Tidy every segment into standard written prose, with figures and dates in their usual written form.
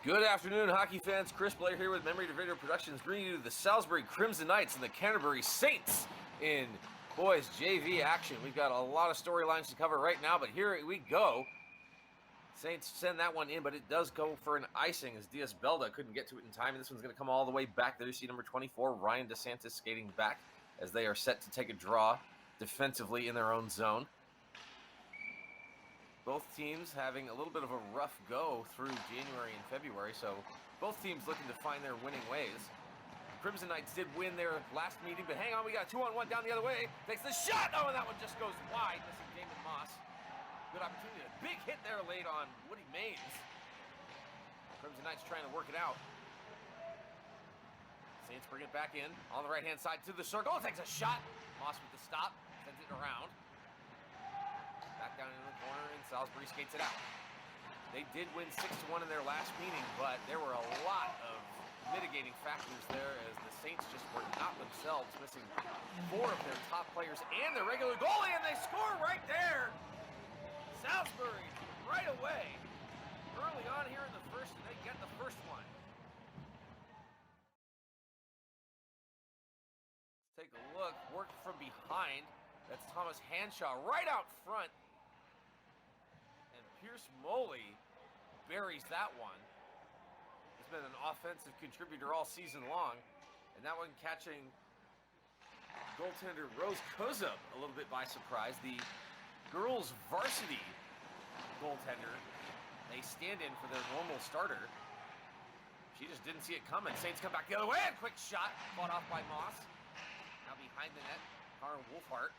Good afternoon, hockey fans. Chris Blair here with Memory to Video Productions, bringing you the Salisbury Crimson Knights and the Canterbury Saints in boys JV action. We've got a lot of storylines to cover right now, but here we go. Saints send that one in, but it does go for an icing as Diaz Belda couldn't get to it in time, and this one's going to come all the way back. There you see number 24, Ryan DeSantis, skating back as they are set to take a draw defensively in their own zone. Both teams having a little bit of a rough go through January and February, so both teams looking to find their winning ways. Crimson Knights did win their last meeting, but hang on, we got a 2-on-1 down the other way. Takes the shot! Oh, and that one just goes wide, missing Damon Moss. Good opportunity. A big hit there late on Woody Maines. Crimson Knights trying to work it out. Saints bring it back in on the right-hand side to the circle. Takes a shot. Moss with the stop. Sends it around. Back down into the corner, and Salisbury skates it out. They did win 6-1 in their last meeting, but there were a lot of mitigating factors there as the Saints just were not themselves, missing 4 of their top players and their regular goalie, and they score right there! Salisbury right away, early on here in the first, and they get the first one. Let's take a look, work from behind. That's Thomas Hanshaw right out front. And Pierce Moley buries that one. He's been an offensive contributor all season long. And that one catching goaltender Rose Kozub a little bit by surprise. The girls' varsity goaltender, they stand in for their normal starter. She just didn't see it coming. Saints come back the other way. A quick shot fought off by Moss. Now behind the net, Connor Wolfhart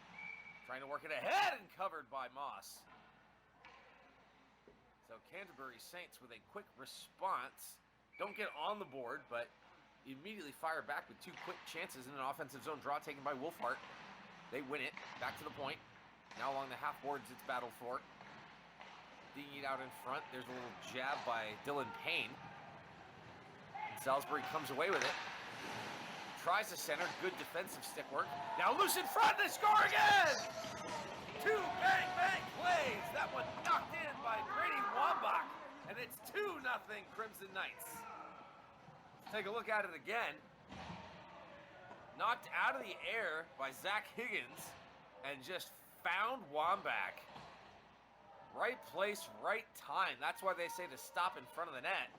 trying to work it ahead and covered by Moss. So Canterbury Saints with a quick response. Don't get on the board, but immediately fire back with 2 quick chances in an offensive zone draw taken by Wolfhart. They win it. Back to the point. Now along the half boards it's battled for. Digging it out in front. There's a little jab by Dylan Payne. And Salisbury comes away with it. Tries to center. Good defensive stick work. Now loose in front. They score again! 2 bang-bang plays. That one knocked in by Brady Wambach. And it's 2-0 Crimson Knights. Let's take a look at it again. Knocked out of the air by Zach Higgins and just found Wambach. Right place, right time. That's why they say to stop in front of the net.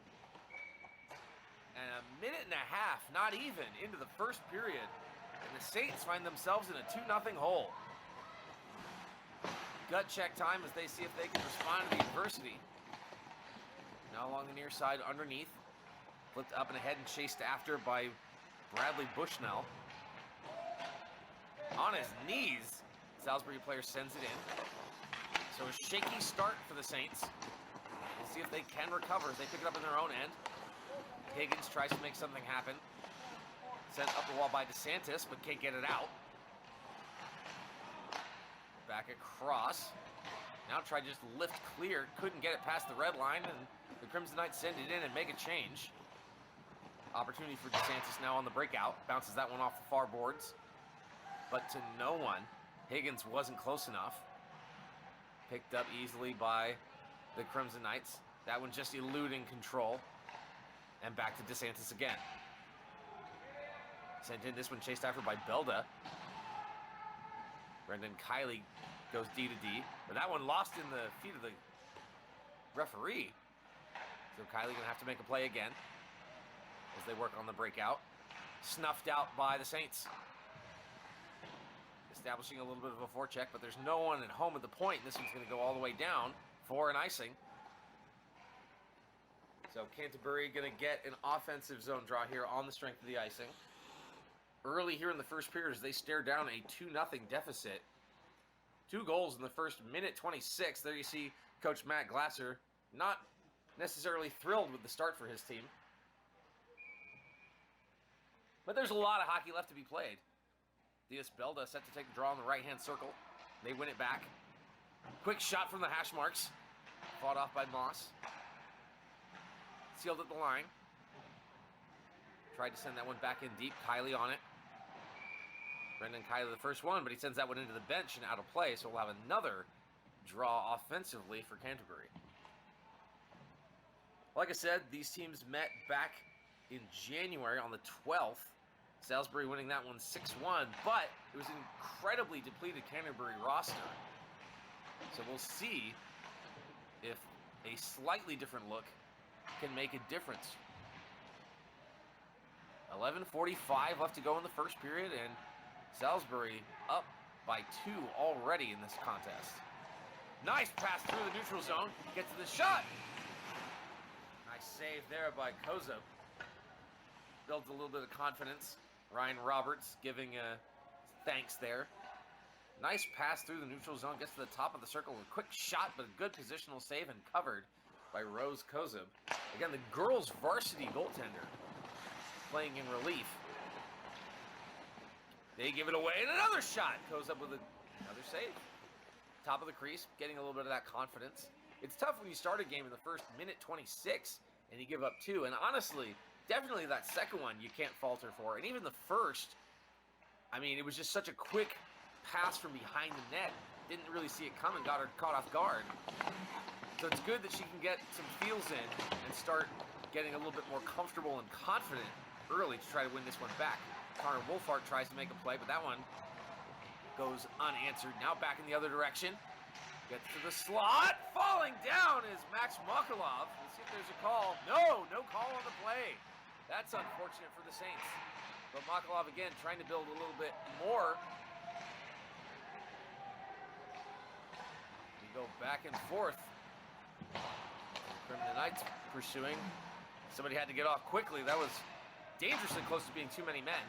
And a minute and a half, not even, into the first period. And the Saints find themselves in a 2-0 hole. Gut check time as they see if they can respond to the adversity. Now along the near side underneath. Flipped up and ahead and chased after by Bradley Bushnell. On his knees. Salisbury player sends it in. So a shaky start for the Saints. We'll see if they can recover as they pick it up in their own end. Higgins tries to make something happen. Sent up the wall by DeSantis, but can't get it out. Back across. Now try to just lift clear. Couldn't get it past the red line, and the Crimson Knights send it in and make a change. Opportunity for DeSantis now on the breakout. Bounces that one off the far boards. But to no one. Higgins wasn't close enough. Picked up easily by the Crimson Knights. That one just eluding control. And back to DeSantis again. Sent in, this one chased after by Belda. Brendan Kiley goes D to D. But that one lost in the feet of the referee. So Kiley going to have to make a play again as they work on the breakout. Snuffed out by the Saints. Establishing a little bit of a forecheck, but there's no one at home at the point. And this one's going to go all the way down for an icing. So Canterbury going to get an offensive zone draw here on the strength of the icing. Early here in the first period as they stare down a 2-0 deficit. 2 goals in the first minute 26. There you see Coach Matt Glasser not necessarily thrilled with the start for his team. But there's a lot of hockey left to be played. Diaz Belda set to take the draw on the right-hand circle. They win it back. Quick shot from the hash marks. Fought off by Moss. Sealed at the line. Tried to send that one back in deep. Kiley on it. Brendan Kiley the first one, but he sends that one into the bench and out of play, so we'll have another draw offensively for Canterbury. Like I said, these teams met back in January on the 12th. Salisbury winning that one 6-1, but it was an incredibly depleted Canterbury roster. So we'll see if a slightly different look can make a difference. 11:45 left to go in the first period, and Salisbury up by 2 already in this contest. Nice pass through the neutral zone. Gets to the shot. Nice save there by Koza. Builds a little bit of confidence. Ryan Roberts giving thanks there. Nice pass through the neutral zone. Gets to the top of the circle with a quick shot, but a good positional save and covered by Rose Koza. Again, the girls' varsity goaltender playing in relief. They give it away, and another shot. Goes up with another save. Top of the crease, getting a little bit of that confidence. It's tough when you start a game in the first minute 26 and you give up 2. And honestly, definitely that second one you can't falter for. And even the first, I mean, it was just such a quick pass from behind the net. Didn't really see it coming, got her caught off guard. So it's good that she can get some feels in and start getting a little bit more comfortable and confident early to try to win this one back. Connor Wolfhart tries to make a play, but that one goes unanswered. Now back in the other direction. Gets to the slot. Falling down is Max Makalov. Let's see if there's a call. No call on the play. That's unfortunate for the Saints. But Makalov again trying to build a little bit more. We go back and forth. Crimson Knights pursuing. Somebody had to get off quickly. That was dangerously close to being too many men.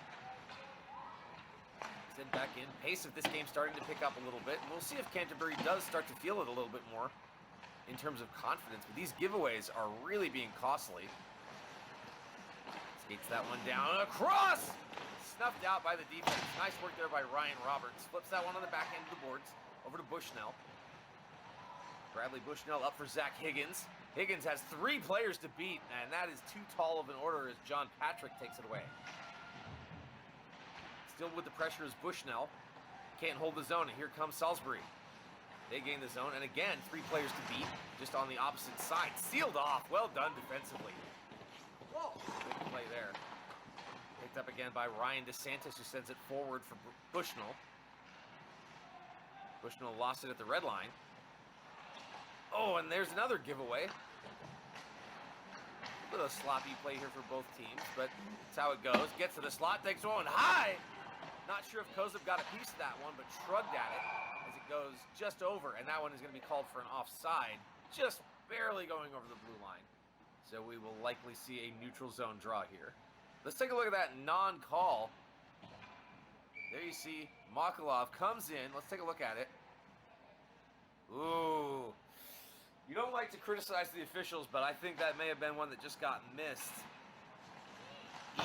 Send back in. Pace of this game starting to pick up a little bit. And we'll see if Canterbury does start to feel it a little bit more in terms of confidence. But these giveaways are really being costly. Skates that one down. Across! Snuffed out by the defense. Nice work there by Ryan Roberts. Flips that one on the back end of the boards. Over to Bushnell. Bradley Bushnell up for Zach Higgins. Higgins has 3 players to beat, and that is too tall of an order as John Patrick takes it away. Still with the pressure is Bushnell. Can't hold the zone, and here comes Salisbury. They gain the zone, and again, 3 players to beat, just on the opposite side. Sealed off. Well done defensively. Whoa. Big play there. Picked up again by Ryan DeSantis, who sends it forward for Bushnell. Bushnell lost it at the red line. Oh, and there's another giveaway. A little sloppy play here for both teams, but that's how it goes. Gets to the slot, takes one high. Not sure if Kozub got a piece of that one, but shrugged at it as it goes just over, and that one is going to be called for an offside, just barely going over the blue line. So we will likely see a neutral zone draw here. Let's take a look at that non-call. There you see Makalov comes in. Let's take a look at it. Ooh. You don't like to criticize the officials, but I think that may have been one that just got missed.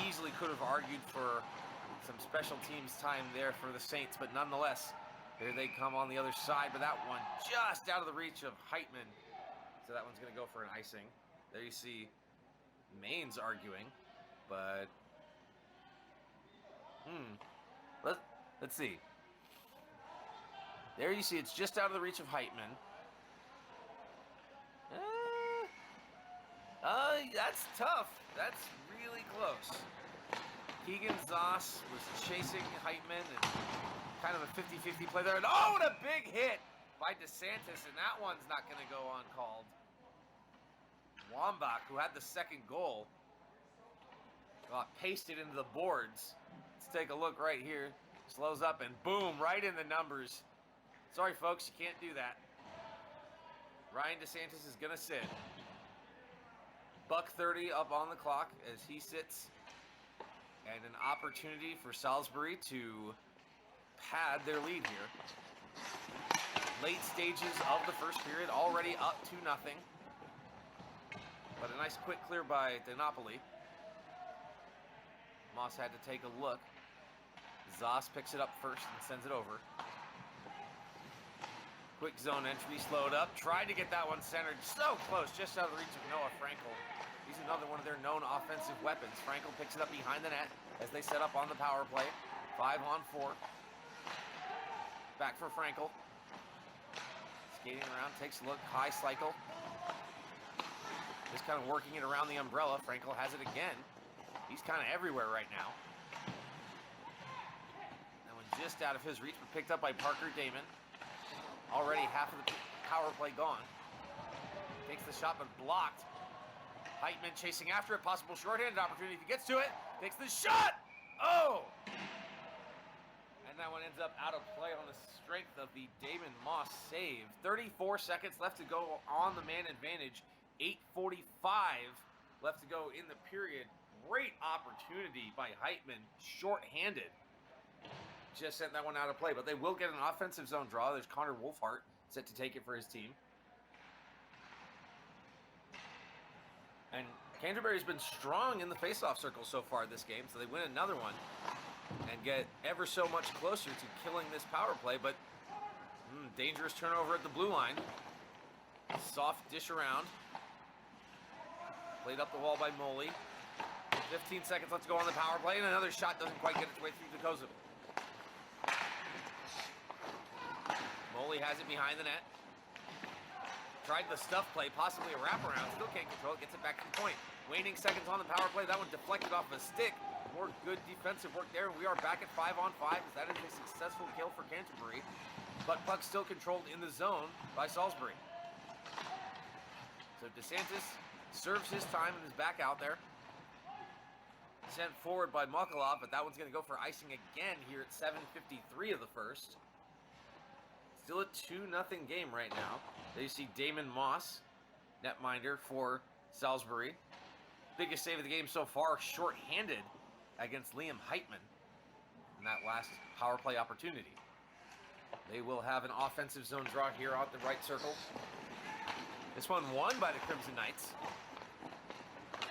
Easily could have argued for some special teams time there for the Saints, but nonetheless, here they come on the other side, but that one just out of the reach of Heitman. So that one's going to go for an icing. There you see Maine's arguing, but let's see. There you see it's just out of the reach of Heitman. That's tough. That's really close. Keegan Zoss was chasing Heitman and kind of a 50-50 play there. And oh, what a big hit by DeSantis, and that one's not going to go uncalled. Wambach, who had the second goal, got pasted into the boards. Let's take a look right here. Slows up and boom, right in the numbers. Sorry, folks, you can't do that. Ryan DeSantis is going to sit. $1:30 up on the clock as he sits. And an opportunity for Salisbury to pad their lead here. Late stages of the first period, already up 2-0. But a nice quick clear by DiNapoli. Moss had to take a look. Zoss picks it up first and sends it over. Quick zone entry, slowed up. Tried to get that one centered. So close, just out of the reach of Noah Frankel. He's another one of their known offensive weapons. Frankel picks it up behind the net as they set up on the power play. 5-on-4. Back for Frankel. Skating around, takes a look. High cycle. This kind of working it around the umbrella. Frankel has it again. He's kind of everywhere right now. That one just out of his reach, but picked up by Parker Damon. Already half of the power play gone. Takes the shot, but blocked. Heitman chasing after it. Possible shorthanded opportunity if he gets to it. Takes the shot! Oh! And that one ends up out of play on the strength of the Damon Moss save. 34 seconds left to go on the man advantage. 8:45 left to go in the period. Great opportunity by Heitman, shorthanded. Just sent that one out of play, but they will get an offensive zone draw. There's Connor Wolfhart set to take it for his team. And Canterbury's been strong in the faceoff circle so far this game, so they win another one and get ever so much closer to killing this power play, but dangerous turnover at the blue line. Soft dish around. Played up the wall by Moley. 15 seconds left to go on the power play, and another shot doesn't quite get its way through to Kozub. Moley has it behind the net. Tried the stuff play, possibly a wraparound. Still can't control it. Gets it back to the point. Waning seconds on the power play. That one deflected off of a stick. More good defensive work there. We are back at 5-on-5 as that is a successful kill for Canterbury. But puck still controlled in the zone by Salisbury. So DeSantis serves his time and is back out there. Sent forward by Mokolov, but that one's going to go for icing again here at 7:53 of the first. Still a 2-0 game right now. There you see Damon Moss, netminder for Salisbury. Biggest save of the game so far, shorthanded against Liam Heitman in that last power play opportunity. They will have an offensive zone draw here out the right circle. This one won by the Crimson Knights,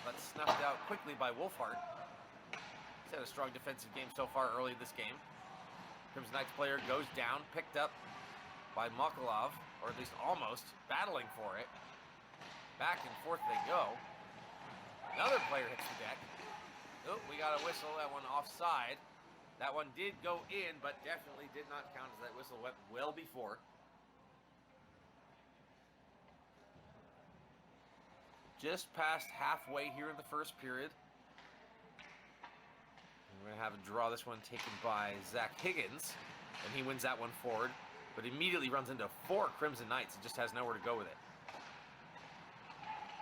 but snuffed out quickly by Wolfhart. He's had a strong defensive game so far early this game. Crimson Knights player goes down, picked up by Mokolov, or at least almost, battling for it. Back and forth they go. Another player hits the deck. Oh, we got a whistle, that one offside. That one did go in, but definitely did not count as that whistle went well before. Just past halfway here in the first period. We're going to have a draw this one taken by Zach Higgins, and he wins that one forward, but immediately runs into 4 Crimson Knights and just has nowhere to go with it.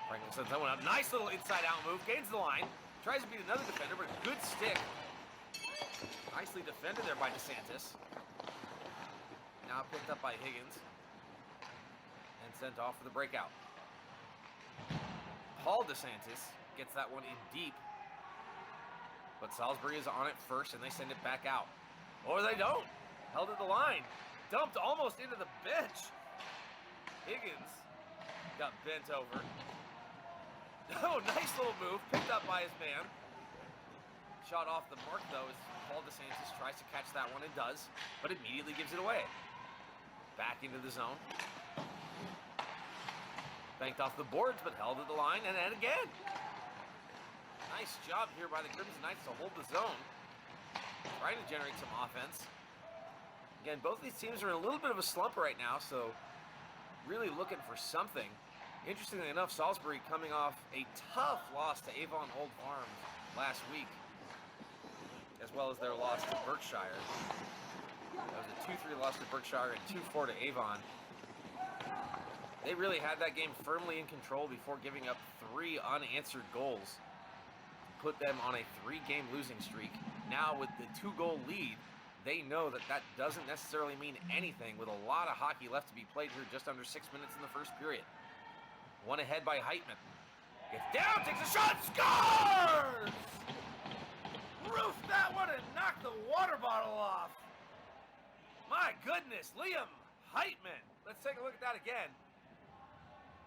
Frankel sends that one up. Nice little inside-out move. Gains the line. Tries to beat another defender, but a good stick. Nicely defended there by DeSantis. Now picked up by Higgins. And sent off for the breakout. Paul DeSantis gets that one in deep. But Salisbury is on it first, and they send it back out. Or they don't. Held at the line. Dumped almost into the bench. Higgins got bent over. Oh, nice little move. Picked up by his man. Shot off the mark, though, as Paul DeSantis tries to catch that one and does, but immediately gives it away. Back into the zone. Banked off the boards, but held at the line, and then again. Nice job here by the Crimson Knights to hold the zone. Trying to generate some offense. Again, both these teams are in a little bit of a slump right now, so really looking for something. Interestingly enough, Salisbury coming off a tough loss to Avon Old Farms last week, as well as their loss to Berkshire. That was a 2-3 loss to Berkshire and 2-4 to Avon. They really had that game firmly in control before giving up 3 unanswered goals. Put them on a 3-game losing streak. Now with the 2-goal lead, they know that that doesn't necessarily mean anything with a lot of hockey left to be played here, just under 6 minutes in the first period. One ahead by Heitman. Gets down, takes a shot, scores! Roofed that one and knocked the water bottle off. My goodness, Liam Heitman. Let's take a look at that again.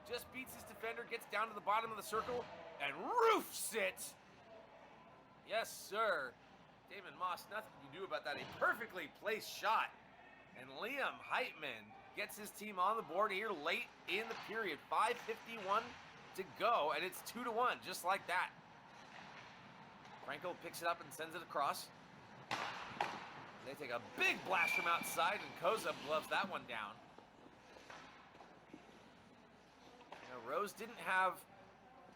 Just beats his defender, gets down to the bottom of the circle, and roofs it. Yes, sir. Damon Moss, nothing you do about that. A perfectly placed shot. And Liam Heitman gets his team on the board here late in the period. 5:51 to go, and it's 2-1, just like that. Frankel picks it up and sends it across. They take a big blast from outside, and Kozub gloves that one down. Now, Rose didn't have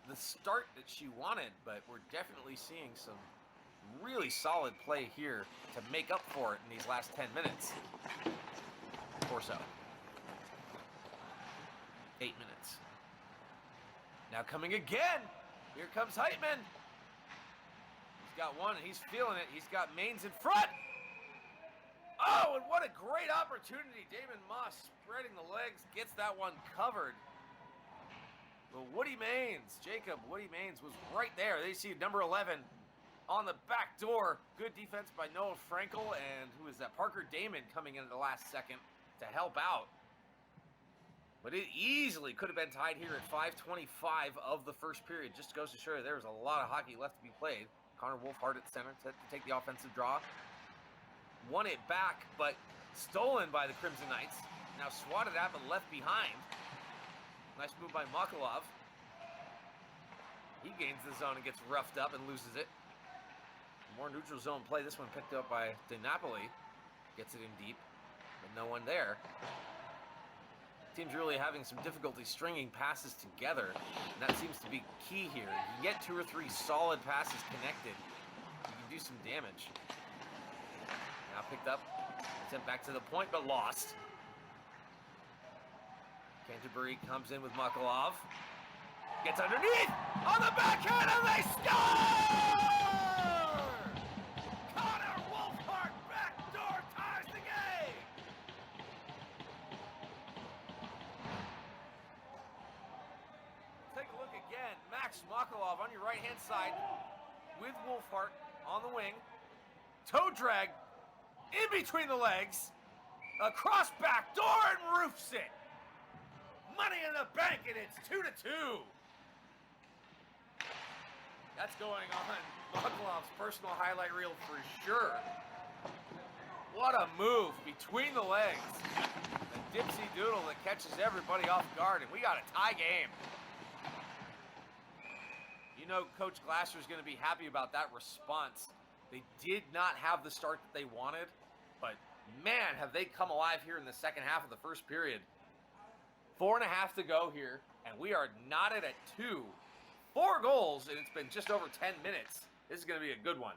the start that she wanted, but we're definitely seeing some really solid play here to make up for it in these last 10 minutes or so. 8 minutes. Now coming again. Here comes Heitman. He's got one and he's feeling it. He's got Maines in front. Oh, and what a great opportunity. Damon Moss spreading the legs, gets that one covered. Well, Woody Maines, Jacob Woody Maines was right there. They see number 11 on the back door. Good defense by Noah Frankel, and who is that? Parker Damon coming in at the last second to help out. But it easily could have been tied here at 5:25 of the first period. Just goes to show you there was a lot of hockey left to be played. Connor Wolfhard at center to take the offensive draw. Won it back, but stolen by the Crimson Knights. Now swatted at, but left behind. Nice move by Makalov. He gains the zone and gets roughed up and loses it. More neutral zone play. This one picked up by DiNapoli. Gets it in deep, but no one there. Team's really having some difficulty stringing passes together, and that seems to be key here. You get 2 or 3 solid passes connected, you can do some damage. Now picked up, sent back to the point, but lost. Canterbury comes in with Makalov. Gets underneath on the backhand, and they score! Connor Wolfhard backdoor ties the game! Take a look again. Max Makalov on your right-hand side with Wolfhard on the wing. Toe drag in between the legs. Across back door and roofs it. Money in the bank, and it's 2-2. That's going on Makalov's personal highlight reel for sure. What a move between the legs. The dipsy doodle that catches everybody off guard, and we got a tie game. You know Coach Glasser's going to be happy about that response. They did not have the start that they wanted, but man, have they come alive here in the second half of the first period. 4.5 to go here, and we are knotted at 2. 4 goals, and it's been just over 10 minutes. This is going to be a good one.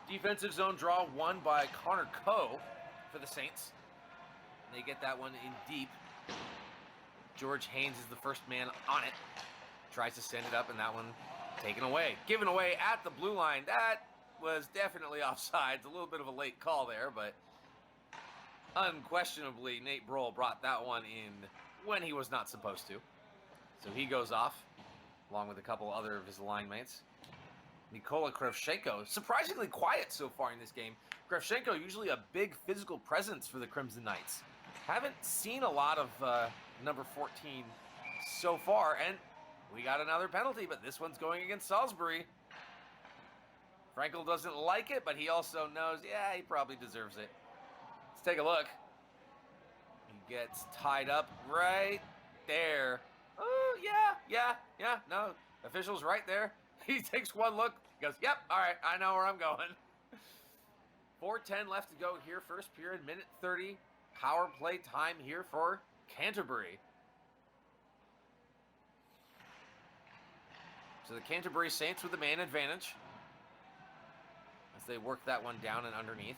Defensive zone draw won by Connor Coe for the Saints. They get that one in deep. George Haynes is the first man on it. Tries to send it up, and that one taken away. Given away at the blue line. That was definitely offsides. A little bit of a late call there, but unquestionably, Nate Brohl brought that one in when he was not supposed to. So he goes off, along with a couple other of his line mates. Nikola Kravchenko, surprisingly quiet so far in this game. Kravchenko, usually a big physical presence for the Crimson Knights. Haven't seen a lot of number 14 so far, and we got another penalty, but this one's going against Salisbury. Frankel doesn't like it, but he also knows, yeah, he probably deserves it. Let's take a look. He gets tied up right there. Oh, yeah, no, official's right there. He takes one look, goes, yep, all right, I know where I'm going. 4:10 left to go here, first period, minute 30. Power play time here for Canterbury. So the Canterbury Saints with the man advantage as they work that one down and underneath.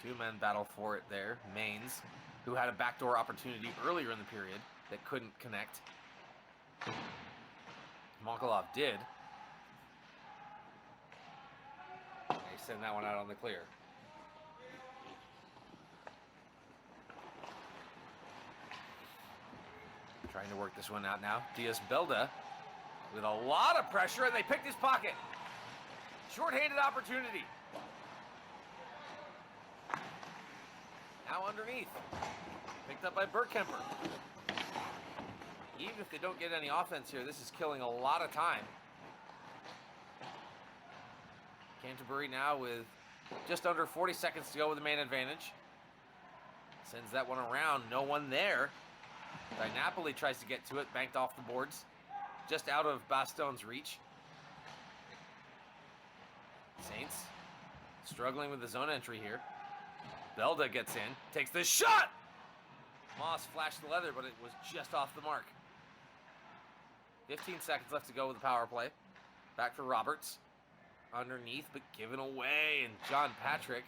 2 men battle for it there. Maines, who had a backdoor opportunity earlier in the period that couldn't connect. Makalov did. They send that one out on the clear. Trying to work this one out now. Diaz Belda with a lot of pressure, and they picked his pocket. Short-handed opportunity. Now underneath. Picked up by Bergkemper. Even if they don't get any offense here, this is killing a lot of time. Canterbury now with just under 40 seconds to go with the man advantage. Sends that one around. No one there. DiNapoli tries to get to it. Banked off the boards. Just out of Baston's reach. Saints struggling with the zone entry here. Belda gets in. Takes the shot! Moss flashed the leather, but it was just off the mark. 15 seconds left to go with the power play. Back for Roberts. Underneath, but given away. And John Patrick.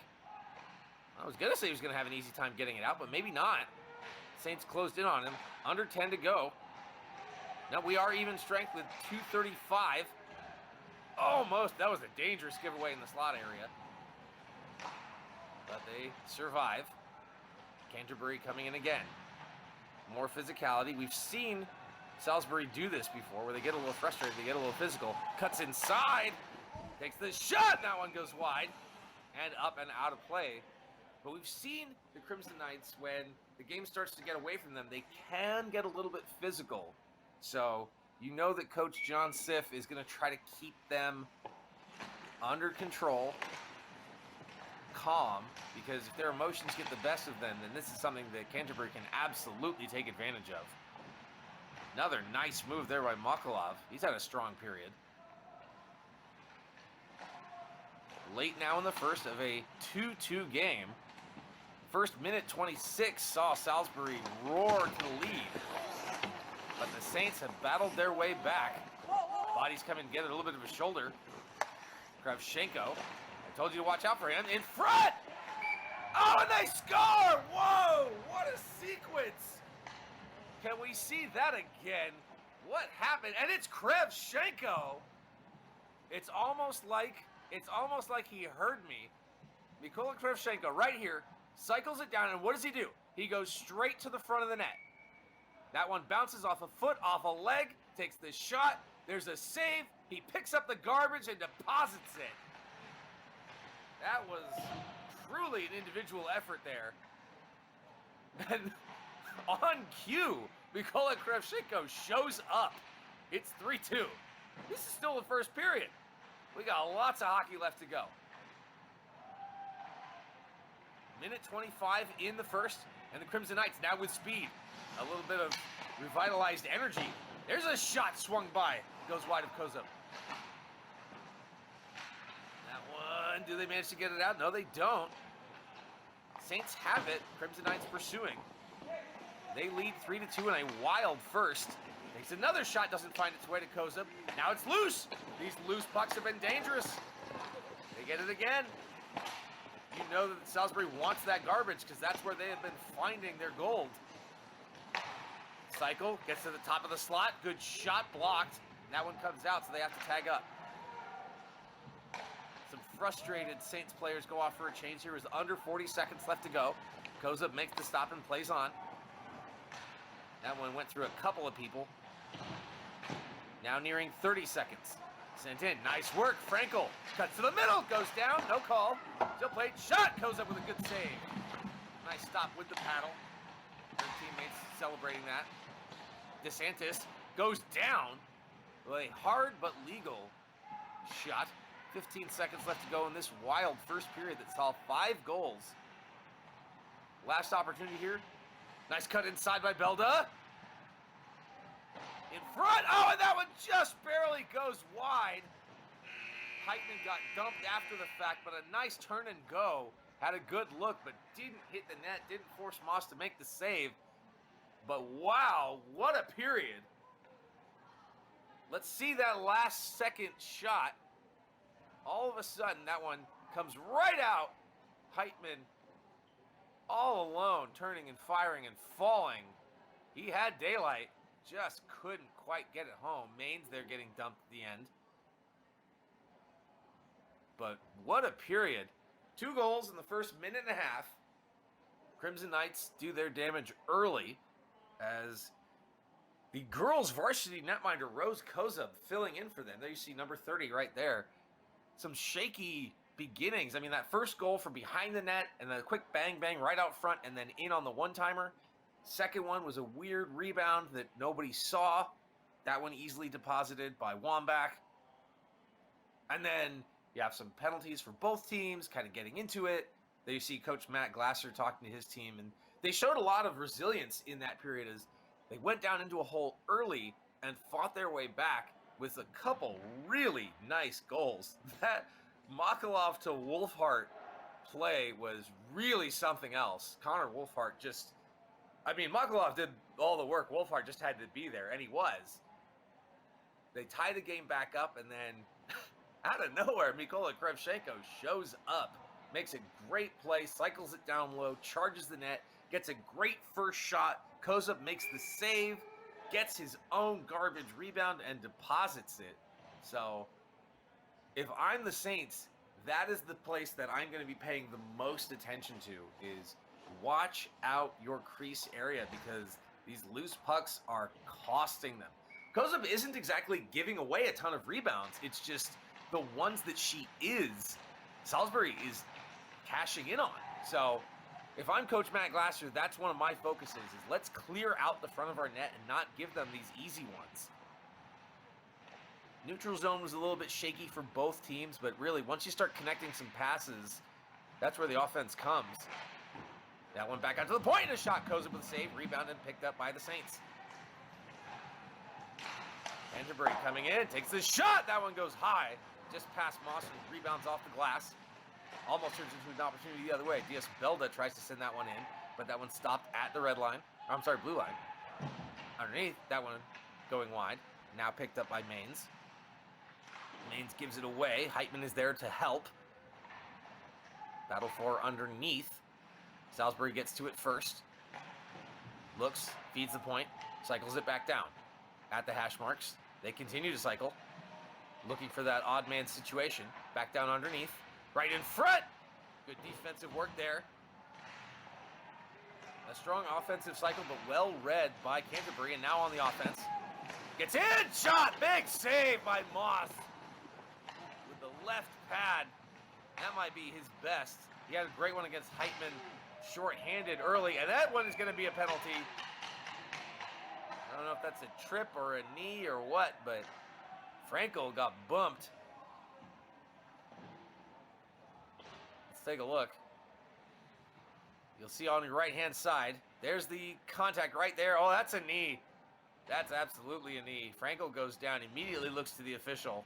I was going to say he was going to have an easy time getting it out, but maybe not. Saints closed in on him. Under 10 to go. Now we are even strength with 2:35. Almost. That was a dangerous giveaway in the slot area. But they survive. Canterbury coming in again. More physicality. We've seen Salisbury do this before, where they get a little frustrated, they get a little physical. Cuts inside. Takes the shot. That one goes wide. And up and out of play. But we've seen the Crimson Knights, when the game starts to get away from them, they can get a little bit physical. So you know that Coach John Siff is going to try to keep them under control, calm, because if their emotions get the best of them, then this is something that Canterbury can absolutely take advantage of. Another nice move there by Makalov. He's had a strong period. Late now in the first of a 2-2 game. First minute 26 saw Salisbury roar to the lead. But the Saints have battled their way back. Bodies come and get a little bit of a shoulder. Kravchenko. I told you to watch out for him. In front! Oh, and they score! Whoa! What a sequence! Can we see that again? What happened? And it's Kravchenko. It's almost like he heard me. Mykola Kravchenko right here cycles it down, and what does he do? He goes straight to the front of the net. That one bounces off a foot, off a leg, takes the shot. There's a save. He picks up the garbage and deposits it. That was truly an individual effort there. And on cue, Mykola Kravchenko shows up. It's 3-2. This is still the first period. We got lots of hockey left to go. Minute 25 in the first, and the Crimson Knights now with speed. A little bit of revitalized energy. There's a shot swung by. Goes wide of Kozub. That one, do they manage to get it out? No, they don't. Saints have it. Crimson Knights pursuing. They lead 3-2 in a wild first. Takes another shot, doesn't find its way to Kozub. Now it's loose. These loose pucks have been dangerous. They get it again. You know that Salisbury wants that garbage because that's where they have been finding their gold. Cycle, gets to the top of the slot. Good shot, blocked. That one comes out, so they have to tag up. Some frustrated Saints players go off for a change here. There's under 40 seconds left to go. Kozub makes the stop and plays on. That one went through a couple of people. Now nearing 30 seconds. Sent in. Nice work. Frankel cuts to the middle. Goes down. No call. Still played. Shot. Goes up with a good save. Nice stop with the paddle. Their teammates celebrating that. DeSantis goes down with a hard but legal shot. 15 seconds left to go in this wild first period that saw 5 goals. Last opportunity here. Nice cut inside by Belda. In front. Oh, and that one just barely goes wide. Heitman got dumped after the fact, but a nice turn and go. Had a good look, but didn't hit the net. Didn't force Moss to make the save. But wow, what a period. Let's see that last second shot. All of a sudden, that one comes right out. Heitman all alone, turning and firing and falling. He had daylight, just couldn't quite get it home. Maine's there getting dumped at the end. But what a period. 2 goals in the first minute and a half. Crimson Knights do their damage early as the girls' varsity netminder Rose Kozub filling in for them. There you see number 30 right there. Some shaky beginnings. I mean, that first goal from behind the net and the quick bang bang right out front and then in on the one-timer. Second one was a weird rebound that nobody saw. That one easily deposited by Wambach. And then you have some penalties for both teams, kind of getting into it. There you see Coach Matt Glasser talking to his team, and they showed a lot of resilience in that period as they went down into a hole early and fought their way back with a couple really nice goals. That Makalov to Wolfhart play was really something else. Connor Wolfhart just I mean, Makalov did all the work. Wolfhard just had to be there, and he was. They tie the game back up, and then out of nowhere, Mykola Krevchenko shows up, makes a great play, cycles it down low, charges the net, gets a great first shot. Kozub makes the save, gets his own garbage rebound, and deposits it. So, if I'm the Saints, that is the place that I'm going to be paying the most attention to, is watch out your crease area, because these loose pucks are costing them. Kozub isn't exactly giving away a ton of rebounds. It's just the ones that she is, Salisbury is cashing in on. So if I'm Coach Matt Glasser, that's one of my focuses, is let's clear out the front of our net and not give them these easy ones. Neutral zone was a little bit shaky for both teams, but really, once you start connecting some passes, that's where the offense comes. That one back out to the point, and a shot. Kozub with a save, rebounded and picked up by the Saints. Canterbury coming in, takes the shot. That one goes high, just past Moss, and rebounds off the glass. Almost turns into an opportunity the other way. Diaz Belda tries to send that one in, but that one stopped at the red line. I'm sorry, blue line. Underneath, that one going wide. Now picked up by Maines. Maines gives it away. Heitman is there to help. Battle for underneath. Salisbury gets to it first. Looks, feeds the point, cycles it back down. At the hash marks, they continue to cycle. Looking for that odd man situation. Back down underneath. Right in front! Good defensive work there. A strong offensive cycle, but well read by Canterbury, and now on the offense. Gets in! Shot! Big save by Moss. With the left pad. That might be his best. He had a great one against Heitman, short-handed early, and that one is going to be a penalty. I don't know if that's a trip or a knee or what, but Frankel got bumped. Let's take a look. You'll see on your right-hand side, there's the contact right there. Oh, that's a knee. That's absolutely a knee. Frankel goes down, immediately looks to the official.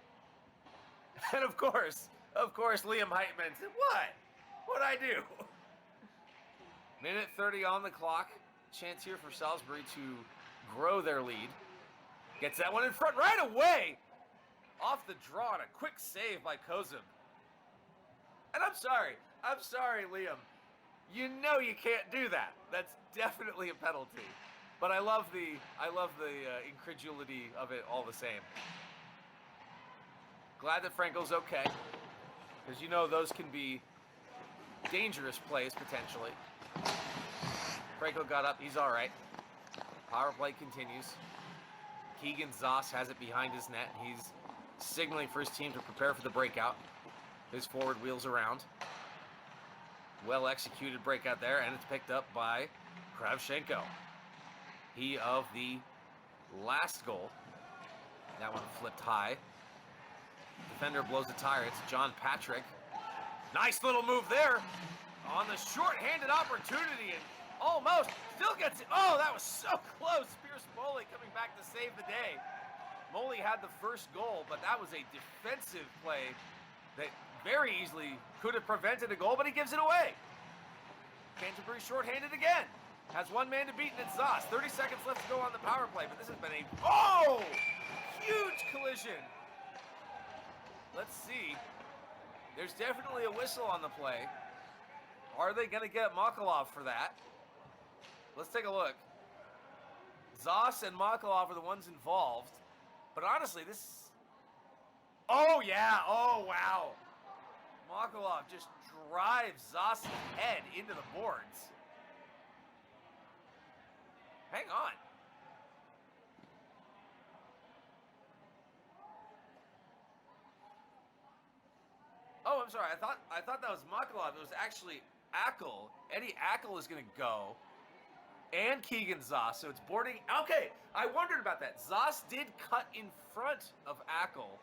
And of course, Liam Heitman said, what? What'd I do? Minute 30 on the clock. Chance here for Salisbury to grow their lead. Gets that one in front right away. Off the draw and a quick save by Kozub. And I'm sorry, Liam. You know you can't do that. That's definitely a penalty. But I love the incredulity of it all the same. Glad that Frankel's okay, because you know those can be dangerous plays potentially. Frankel got up, he's all right. Power play continues. Keegan Zoss has it behind his net. He's signaling for his team to prepare for the breakout. His forward wheels around. Well executed breakout there, and it's picked up by Kravchenko. He of the last goal. That one flipped high. Defender blows the tire. It's John Patrick. Nice little move there on the short-handed opportunity, and almost still gets it. Oh, that was so close. Pierce Moley coming back to save the day. Moley had the first goal, but that was a defensive play that very easily could have prevented a goal, but he gives it away. Canterbury short-handed again. Has one man to beat, and it's Zoss. 30 seconds left to go on the power play, but this has been a, oh, huge collision. Let's see. There's definitely a whistle on the play. Are they going to get Makalov for that? Let's take a look. Zoss and Makalov are the ones involved. But honestly, this... Oh, yeah. Oh, wow. Makalov just drives Zoss' head into the boards. Hang on. Oh, I'm sorry. I thought that was Makalov. It was actually Ackle. Eddie Ackle is going to go. And Keegan Zoss. So it's boarding. Okay, I wondered about that. Zoss did cut in front of Ackle.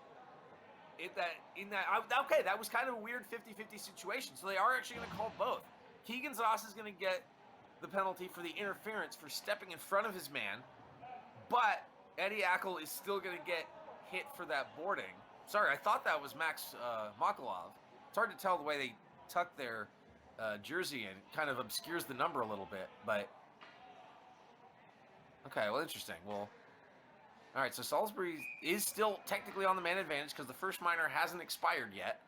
Okay, that was kind of a weird 50-50 situation. So they are actually going to call both. Keegan Zoss is going to get the penalty for the interference for stepping in front of his man. But Eddie Ackle is still going to get hit for that boarding. Sorry, I thought that was Max Makalov. It's hard to tell the way they tuck their jersey in. It kind of obscures the number a little bit. But Okay, well, interesting. Well, all right, so Salisbury is still technically on the man advantage because the first minor hasn't expired yet.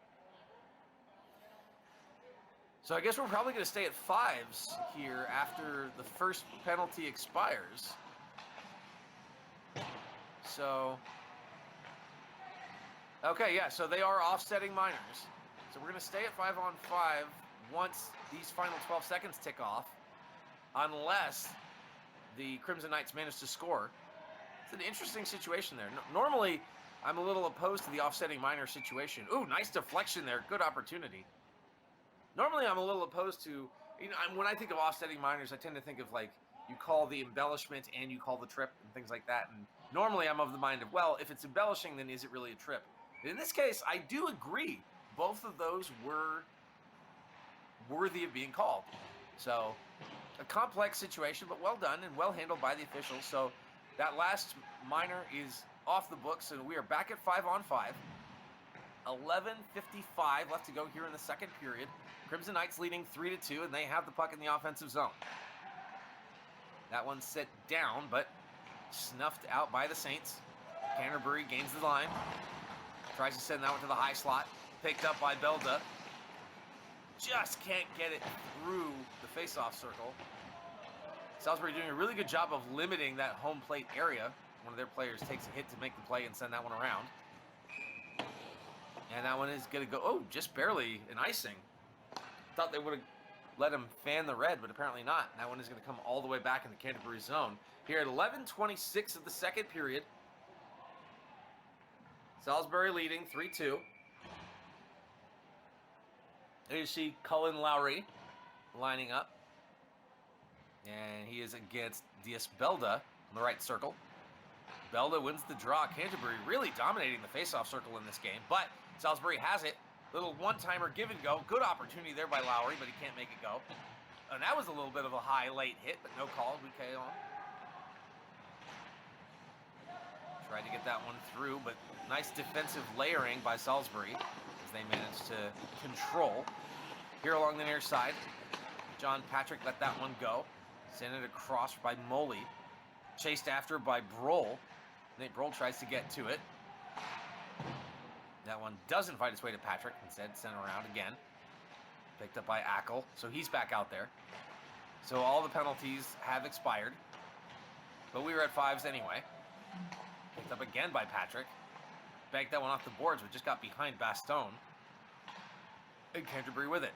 So I guess we're probably going to stay at 5s here after the first penalty expires. So, okay, yeah, so they are offsetting minors. So we're going to stay at 5-on-5 once these final 12 seconds tick off, unless the Crimson Knights manage to score. It's an interesting situation there. Normally, I'm a little opposed to the offsetting minor situation. Ooh, nice deflection there. Good opportunity. Normally, I'm a little opposed to, when I think of offsetting minors, I tend to think of like you call the embellishment and you call the trip and things like that. And normally, I'm of the mind of, well, if it's embellishing, then is it really a trip? In this case, I do agree. Both of those were worthy of being called. So, a complex situation, but well done and well handled by the officials. So, that last minor is off the books, and we are back at 5-on-5. 11:55 left to go here in the second period. Crimson Knights leading 3-2, and they have the puck in the offensive zone. That one's set down, but snuffed out by the Saints. Canterbury gains the line. Tries to send that one to the high slot. Picked up by Belda. Just can't get it through the face-off circle. Salisbury doing a really good job of limiting that home plate area. One of their players takes a hit to make the play and send that one around. And that one is going to go, oh, just barely an icing. Thought they would have let him fan the red, but apparently not. And that one is going to come all the way back in the Canterbury zone. Here at 11:26 of the second period. Salisbury leading 3-2. There you see Cullen Lowry lining up. And he is against Diaz Belda in the right circle. Belda wins the draw. Canterbury really dominating the faceoff circle in this game, but Salisbury has it. Little one-timer give and go. Good opportunity there by Lowry, but he can't make it go. And that was a little bit of a high late hit, but no call. Bouquet on. Tried to get that one through, but nice defensive layering by Salisbury as they managed to control. Here along the near side, John Patrick let that one go. Sent it across by Moley. Chased after by Brohl. Nate Brohl tries to get to it. That one doesn't find its way to Patrick. Instead, sent around again. Picked up by Ackle. So he's back out there. So all the penalties have expired. But we were at 5s anyway. Picked up again by Patrick. Banked that one off the boards, but just got behind Bastone. And Canterbury with it.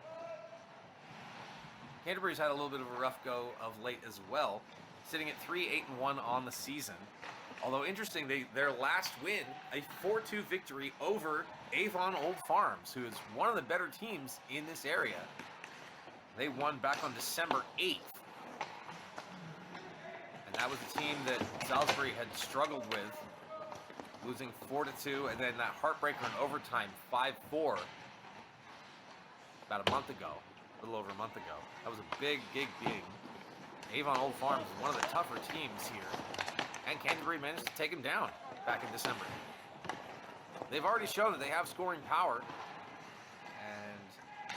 Canterbury's had a little bit of a rough go of late as well. Sitting at 3-8-1 on the season. Although interesting, their last win, a 4-2 victory over Avon Old Farms, who is one of the better teams in this area. They won back on December 8th. And that was a team that Salisbury had struggled with, losing 4-2, and then that heartbreaker in overtime, 5-4, about a month ago, a little over a month ago. That was a big game. Avon Old Farms is one of the tougher teams here. And Canterbury managed to take him down back in December. They've already shown that they have scoring power. And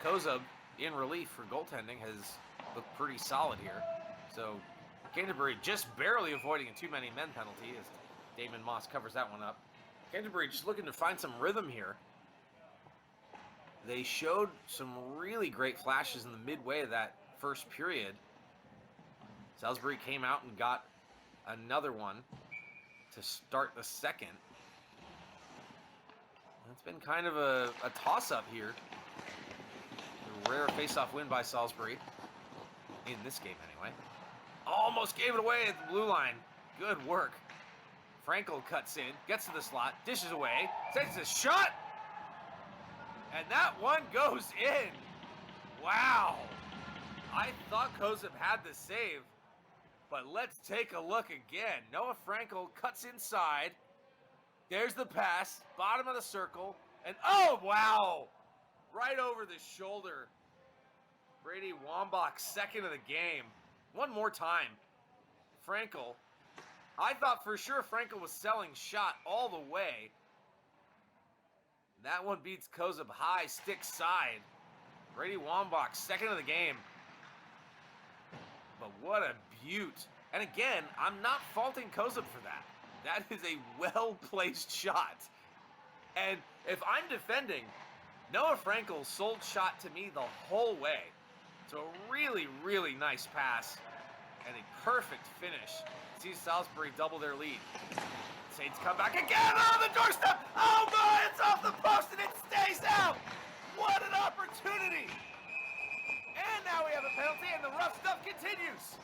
Kozub, in relief for goaltending, has looked pretty solid here. So Canterbury just barely avoiding a too-many men penalty as Damon Moss covers that one up. Canterbury just looking to find some rhythm here. They showed some really great flashes in the midway of that first period. Salisbury came out and got another one to start the second. It's been kind of a toss-up here. A rare face-off win by Salisbury. In this game, anyway. Almost gave it away at the blue line. Good work. Frankel cuts in, gets to the slot, dishes away, takes a shot! And that one goes in. Wow. I thought Kozub had the save. But let's take a look again. Noah Frankel cuts inside. There's the pass. Bottom of the circle. And oh, wow. Right over the shoulder. Brady Wambach, second of the game. One more time. Frankel. I thought for sure Frankel was selling shot all the way. That one beats Kozub high, stick side. Brady Wambach, second of the game. But what a beaut. And again, I'm not faulting Kozub for that. That is a well-placed shot. And if I'm defending, Noah Frankel sold shot to me the whole way. So a really, really nice pass and a perfect finish. See Salisbury double their lead. Saints come back again on the doorstep. Oh my, it's off the post and it stays out. What an opportunity. And now we have a penalty and the rough stuff continues.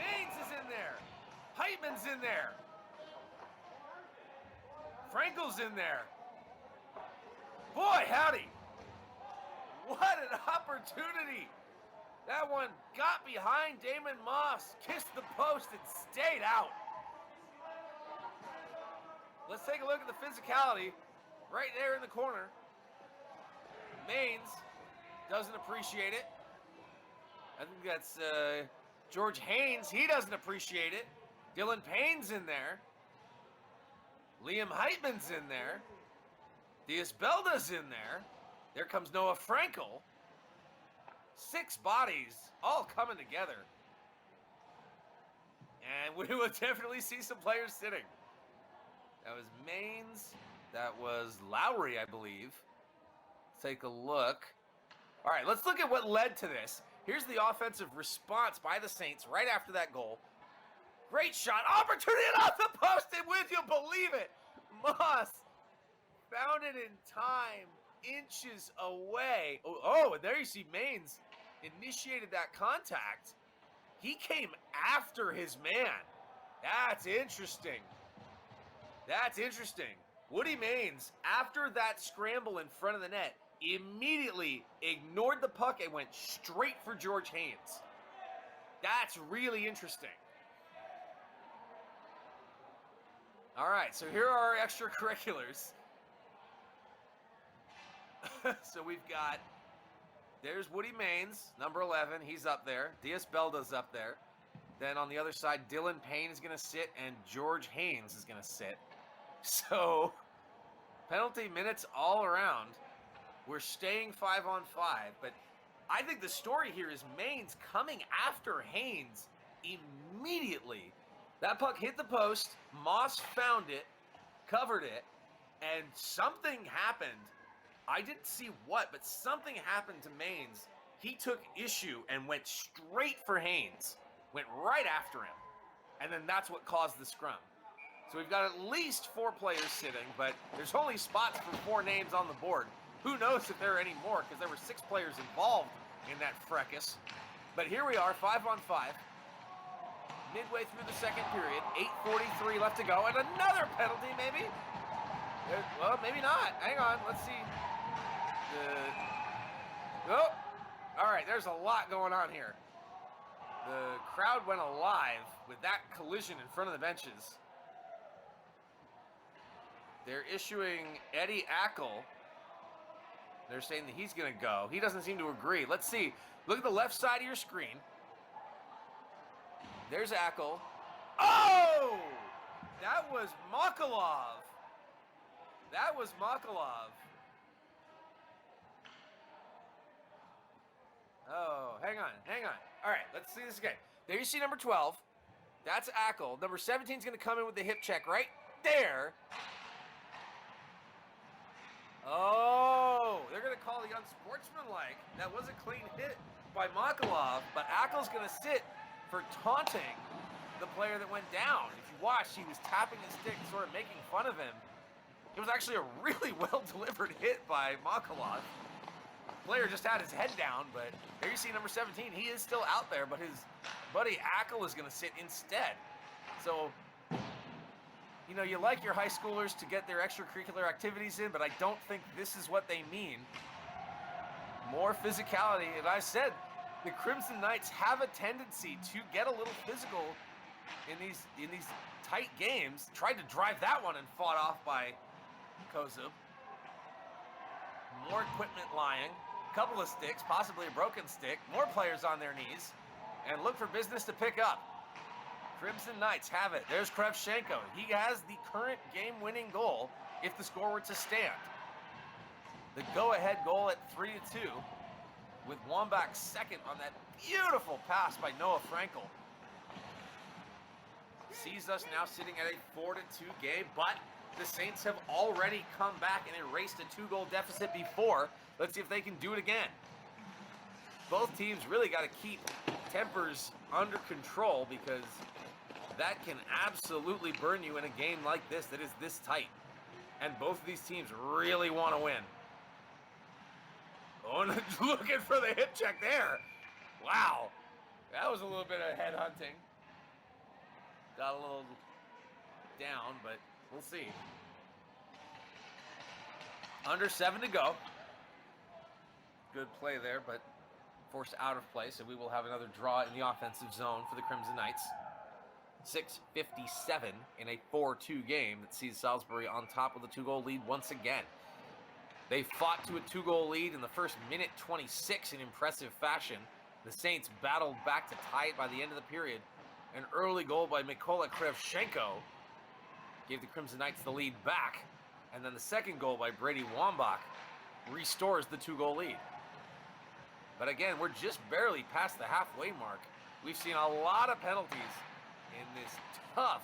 Maines is in there. Heitman's in there. Frankel's in there. Boy, howdy. What an opportunity. That one got behind Damon Moss, kissed the post, and stayed out. Let's take a look at the physicality right there in the corner. Maines doesn't appreciate it. I think that's George Haynes. He doesn't appreciate it. Dylan Payne's in there. Liam Heitman's in there. Diaz-Belda's in there. There comes Noah Frankel. 6 bodies all coming together. And we will definitely see some players sitting. That was Maines. That was Lowry, I believe. Let's take a look. All right, let's look at what led to this. Here's the offensive response by the Saints right after that goal. Great shot. Opportunity off the post, and would you believe it? Moss found it in time, inches away. Oh, and there you see Maines initiated that contact. He came after his man. That's interesting. That's interesting. Woody Maines, after that scramble in front of the net, immediately ignored the puck and went straight for George Haynes. That's really interesting. All right, so here are our extracurriculars. So we've got, there's Woody Maines, number 11. He's up there. Diaz-Belda's up there. Then on the other side, Dylan Payne is going to sit, and George Haynes is going to sit. So, penalty minutes all around. We're staying 5-on-5, but I think the story here is Maines coming after Haynes immediately. That puck hit the post, Moss found it, covered it, and something happened. I didn't see what, but something happened to Maines. He took issue and went straight for Haynes, went right after him, and then that's what caused the scrum. So we've got at least 4 players sitting, but there's only spots for 4 names on the board. Who knows if there are any more, because there were 6 players involved in that fracas. But here we are, 5-on-5. Midway through the second period, 8:43 left to go, and another penalty, maybe? Well, maybe not. Hang on, let's see. Oh, all right, there's a lot going on here. The crowd went alive with that collision in front of the benches. They're issuing Eddie Ackle. They're saying that he's going to go. He doesn't seem to agree. Let's see. Look at the left side of your screen. There's Ackle. Oh! That was Makalov. That was Makalov. Oh, hang on. All right, let's see this again. There you see number 12. That's Ackle. Number 17 is going to come in with the hip check right there. Oh, they're going to call the unsportsmanlike. That was a clean hit by Makalov, but Ackle's going to sit for taunting the player that went down. If you watch, he was tapping his stick, sort of making fun of him. It was actually a really well-delivered hit by Makalov. Player just had his head down, but there you see number 17. He is still out there, but his buddy Ackle is going to sit instead. So, you know, you like your high schoolers to get their extracurricular activities in, but I don't think this is what they mean. More physicality. And I said, the Crimson Knights have a tendency to get a little physical in these tight games. Tried to drive that one and fought off by Kozub. More equipment lying. Couple of sticks, possibly a broken stick. More players on their knees. And look for business to pick up. Crimson Knights have it. There's Krevchenko. He has the current game-winning goal if the score were to stand. The go-ahead goal at 3-2 with Wambach second on that beautiful pass by Noah Frankel. sees us now sitting at a 4-2 game, but the Saints have already come back and erased a 2-goal deficit before. Let's see if they can do it again. Both teams really got to keep tempers under control because that can absolutely burn you in a game like this that is this tight. And both of these teams really want to win. Oh, and looking for the hip check there. Wow. That was a little bit of headhunting. Got a little down, but we'll see. Under 7 to go. Good play there, but forced out of play, so we will have another draw in the offensive zone for the Crimson Knights. 6:57 in a 4-2 game that sees Salisbury on top with a 2-goal lead once again. They fought to a 2-goal lead in the first minute 26 in impressive fashion. The Saints battled back to tie it by the end of the period. An early goal by Mykola Krevchenko gave the Crimson Knights the lead back, and then the second goal by Brady Wambach restores the 2-goal lead. But again, we're just barely past the halfway mark. We've seen a lot of penalties in this tough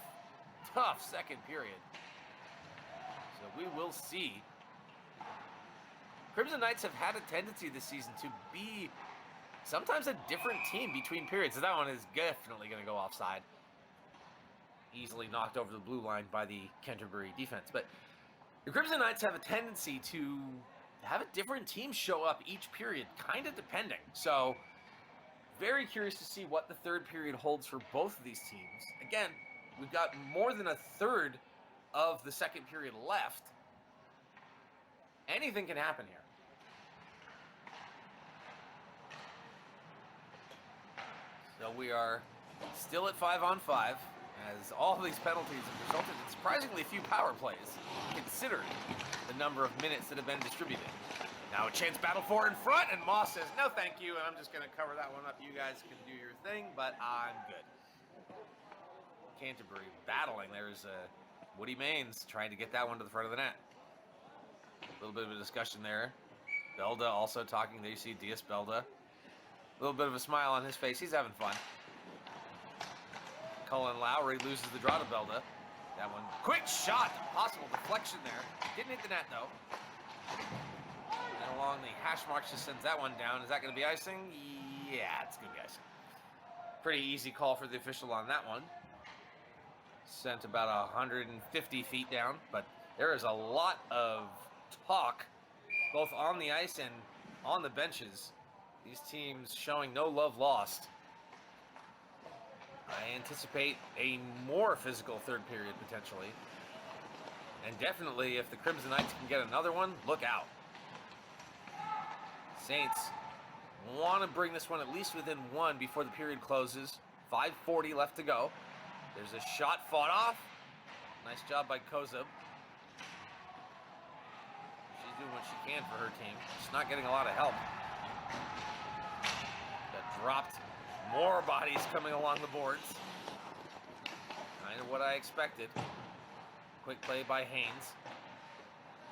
second period. So we will see. Crimson Knights have had a tendency this season to be sometimes a different team between periods. So that one is definitely going to go offside. Easily knocked over the blue line by the Canterbury defense. But the Crimson Knights have a tendency to have a different team show up each period, kind of depending. So very curious to see what the third period holds for both of these teams. Again, we've got more than a third of the second period left. Anything can happen here. So we are still at 5-on-5, as all of these penalties have resulted in surprisingly few power plays, considering the number of minutes that have been distributed. Now a chance battle for in front, and Moss says, no thank you, and I'm just going to cover that one up. You guys can do your thing, but I'm good. Canterbury battling. There's Woody Maines trying to get that one to the front of the net. A little bit of a discussion there. Belda also talking. There you see Diaz Belda. A little bit of a smile on his face. He's having fun. Cullen Lowry loses the draw to Belda. That one, quick shot, possible deflection there. Didn't hit the net though. And along the hash marks just sends that one down. Is that going to be icing? Yeah, it's going to be icing. Pretty easy call for the official on that one. Sent about 150 feet down, but there is a lot of talk both on the ice and on the benches. These teams showing no love lost. I anticipate a more physical third period potentially. And definitely if the Crimson Knights can get another one, look out. Saints want to bring this one at least within one before the period closes. 5:40 left to go. There's a shot fought off. Nice job by Kozub. She's doing what she can for her team. She's not getting a lot of help. Got dropped. More bodies coming along the boards. Kind of what I expected. Quick play by Haynes.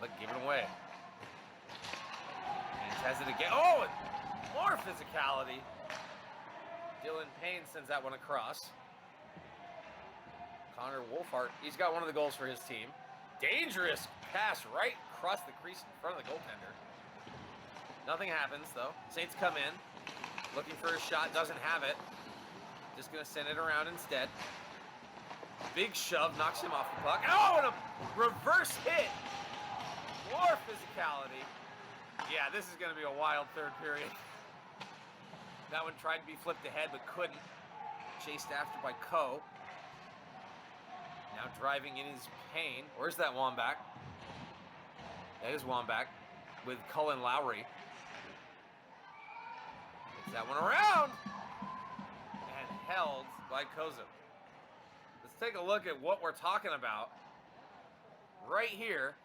But given away. Haynes has it again. Oh, more physicality. Dylan Payne sends that one across. Connor Wolfhart, he's got one of the goals for his team. Dangerous pass right across the crease in front of the goaltender. Nothing happens, though. Saints come in. Looking for a shot, doesn't have it. Just going to send it around instead. Big shove, knocks him off the puck. Oh, and a reverse hit. More physicality. Yeah, this is going to be a wild third period. That one tried to be flipped ahead, but couldn't. Chased after by Coe. Now driving in his Payne. Where's that Wambach? That is Wambach with Cullen Lowry. Gets that one around. And held by Kozub. Let's take a look at what we're talking about. Right here.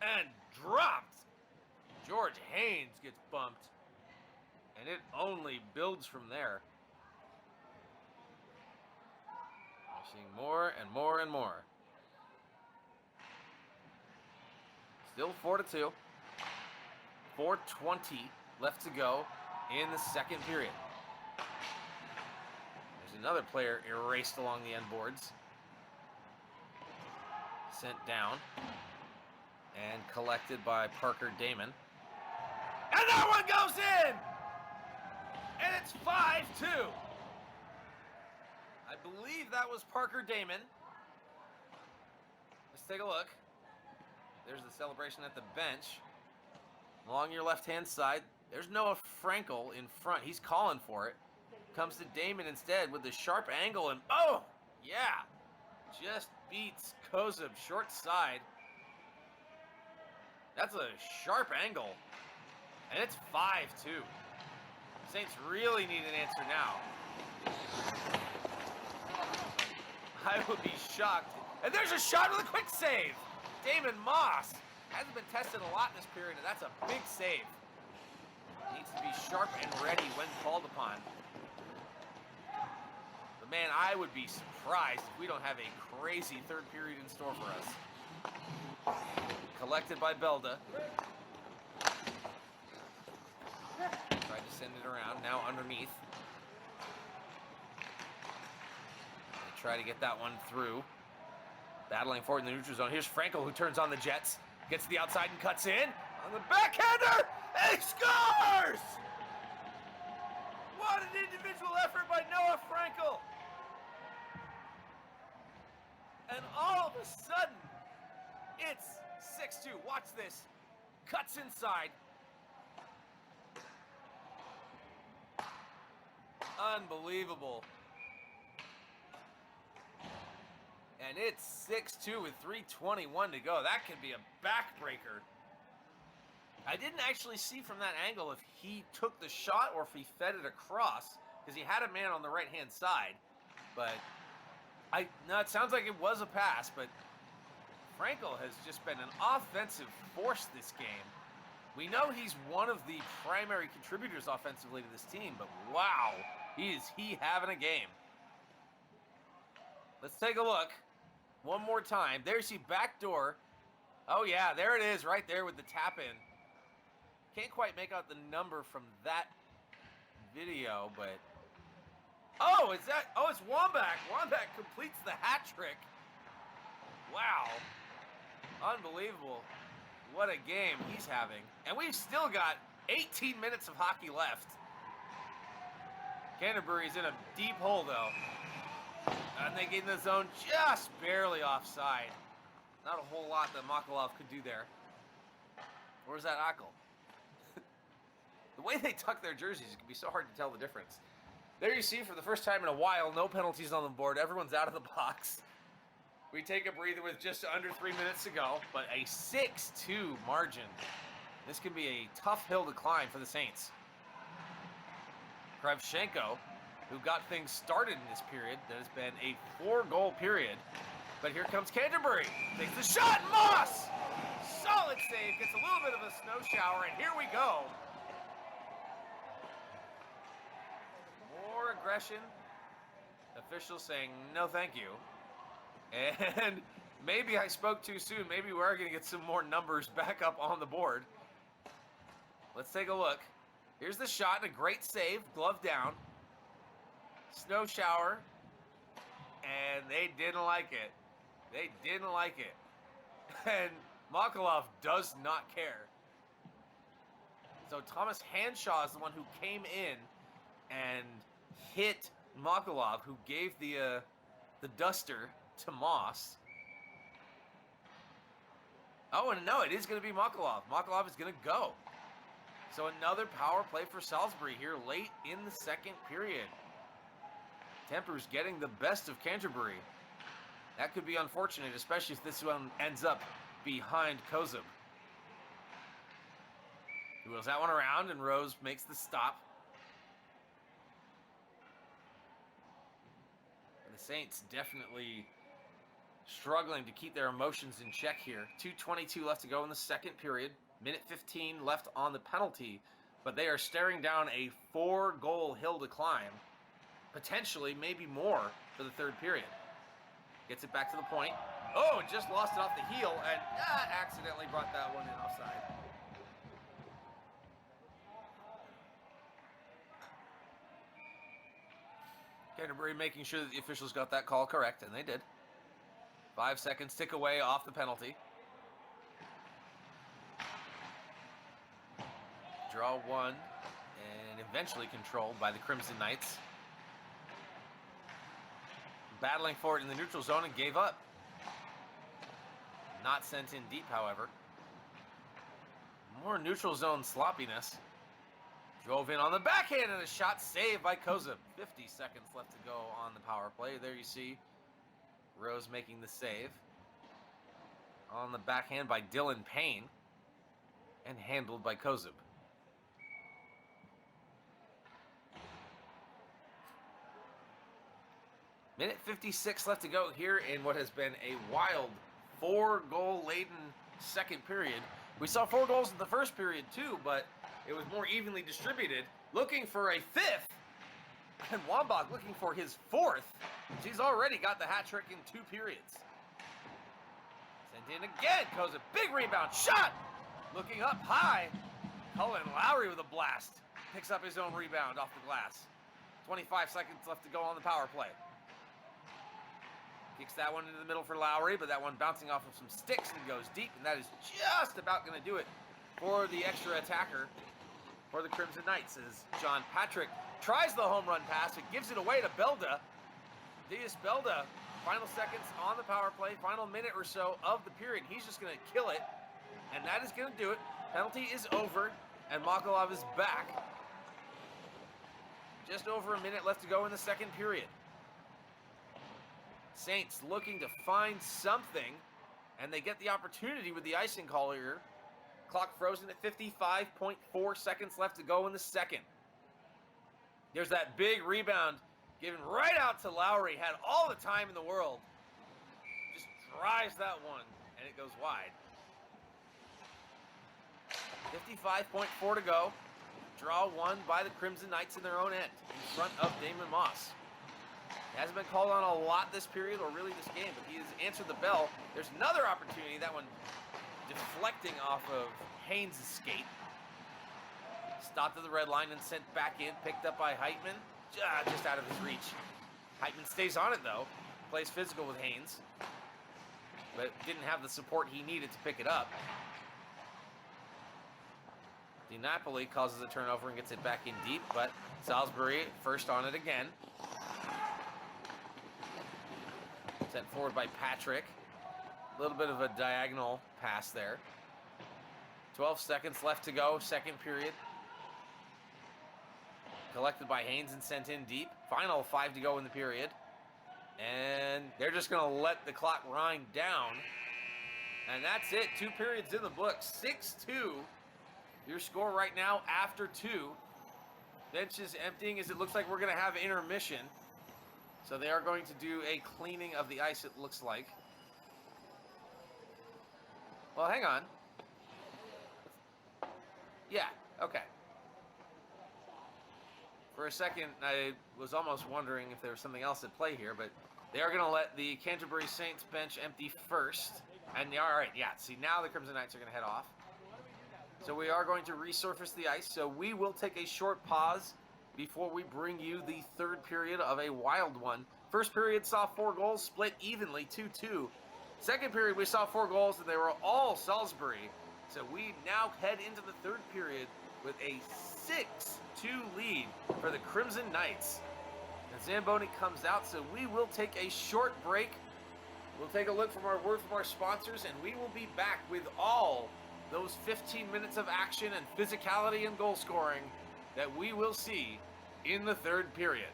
And dropped. George Haynes gets bumped. And it only builds from there. We're seeing more and more and more. Still 4-2. 4:20 left to go in the second period. Another player erased along the end boards. Sent down. And collected by Parker Damon. And that one goes in! And it's 5-2. I believe that was Parker Damon. Let's take a look. There's the celebration at the bench. Along your left-hand side, there's Noah Frankel in front. He's calling for it. Comes to Damon instead with the sharp angle, and oh, yeah. Just beats Kozub short side. That's a sharp angle. And it's 5-2. Saints really need an answer now. I would be shocked. And there's a shot with a quick save. Damon Moss hasn't been tested a lot in this period, and that's a big save. Needs to be sharp and ready when called upon. But man, I would be surprised if we don't have a crazy third period in store for us. Collected by Belda. Tried to send it around, now underneath. They try to get that one through. Battling for it in the neutral zone. Here's Frankel, who turns on the Jets. Gets to the outside and cuts in. On the backhander, and he scores! What an individual effort by Noah Frankel. And all of a sudden, it's 6-2. Watch this. Cuts inside. Unbelievable. And it's 6-2 with 3:21 to go. That could be a backbreaker. I didn't actually see from that angle if he took the shot or if he fed it across, because he had a man on the right-hand side. But no, it sounds like it was a pass, but Frankel has just been an offensive force this game. We know he's one of the primary contributors offensively to this team, but wow, is he having a game. Let's take a look one more time. There's the back door. Oh yeah, there it is right there with the tap in. Can't quite make out the number from that video, but oh, it's Wambach. Wambach completes the hat trick. Wow. Unbelievable. What a game he's having. And we've still got 18 minutes of hockey left. Canterbury's in a deep hole, though. And they get in the zone just barely offside. Not a whole lot that Makalov could do there. Where's that Ackle? The way they tuck their jerseys, it can be so hard to tell the difference. There you see, for the first time in a while, no penalties on the board. Everyone's out of the box. We take a breather with just under 3 minutes to go, but a 6-2 margin. This can be a tough hill to climb for the Saints. Kravchenko, who got things started in this period, that has been a 4-goal period. But here comes Canterbury. Takes the shot, Moss! Solid save, gets a little bit of a snow shower, and here we go. More aggression. Officials saying, no thank you. And maybe I spoke too soon. Maybe we are going to get some more numbers back up on the board. Let's take a look. Here's the shot, and a great save. Glove down. Snow shower. And they didn't like it. They didn't like it. And Makalov does not care. So Thomas Hanshaw is the one who came in and hit Makalov, who gave the duster to Moss. Oh, and no, it is going to be Makalov. Makalov is going to go. So another power play for Salisbury here late in the second period. Tempers getting the best of Canterbury. That could be unfortunate, especially if this one ends up behind Kozub. He wheels that one around, and Rose makes the stop. And the Saints definitely struggling to keep their emotions in check here. 2:22 left to go in the second period. Minute 15 left on the penalty, but they are staring down a 4-goal hill to climb. Potentially, maybe more for the third period. Gets it back to the point. Oh, just lost it off the heel, and accidentally brought that one in offside. Canterbury making sure that the officials got that call correct, and they did. 5 seconds tick away off the penalty. Draw one, and eventually controlled by the Crimson Knights. Battling for it in the neutral zone and gave up. Not sent in deep, however. More neutral zone sloppiness. Drove in on the backhand and a shot saved by Kozub. 50 seconds left to go on the power play. There you see Rose making the save. On the backhand by Dylan Payne and handled by Kozub. Minute 56 left to go here in what has been a wild 4-goal-laden second period. We saw 4 goals in the first period too, but it was more evenly distributed. Looking for a 5th, and Wambach looking for his 4th. She's already got the hat trick in 2 periods. Sent in again, goes a big rebound, shot! Looking up high, Cullen Lowry with a blast. Picks up his own rebound off the glass. 25 seconds left to go on the power play. Kicks that one into the middle for Lowry, but that one bouncing off of some sticks and goes deep, and that is just about going to do it for the extra attacker for the Crimson Knights as John Patrick tries the home run pass. It gives it away to Belda. Diaz Belda, final seconds on the power play, final minute or so of the period. He's just going to kill it, and that is going to do it. Penalty is over, and Makalov is back. Just over a minute left to go in the second period. Saints looking to find something, and they get the opportunity with the icing call here. Clock frozen at 55.4 seconds left to go in the second. There's that big rebound given right out to Lowry. Had all the time in the world. Just drives that one, and it goes wide. 55.4 to go. Draw one by the Crimson Knights in their own end in front of Damon Moss. He hasn't been called on a lot this period or really this game, but he has answered the bell. There's another opportunity, that one deflecting off of Haynes' skate. Stopped at the red line and sent back in, picked up by Heitman, just out of his reach. Heitman stays on it though, plays physical with Haynes, but didn't have the support he needed to pick it up. DiNapoli causes a turnover and gets it back in deep, but Salisbury first on it again. Sent forward by Patrick. A little bit of a diagonal pass there. 12 seconds left to go, second period. Collected by Haynes and sent in deep. Final 5 to go in the period. And they're just going to let the clock wind down. And that's it. 2 periods in the book. 6-2. Your score right now after 2. Bench is emptying as it looks like we're going to have intermission. So they are going to do a cleaning of the ice, it looks like. Well, hang on. Yeah, okay. For a second, I was almost wondering if there was something else at play here, but they are going to let the Canterbury Saints bench empty first. And, all right, yeah, see, now the Crimson Knights are going to head off. So we are going to resurface the ice, so we will take a short pause before we bring you the third period of a wild one. First period saw 4 goals, split evenly, 2-2. Second period, we saw 4 goals, and they were all Salisbury. So we now head into the third period with a 6-2 lead for the Crimson Knights. And Zamboni comes out, so we will take a short break. We'll take a look from our word from our sponsors, and we will be back with all those 15 minutes of action and physicality and goal scoring that we will see in the third period.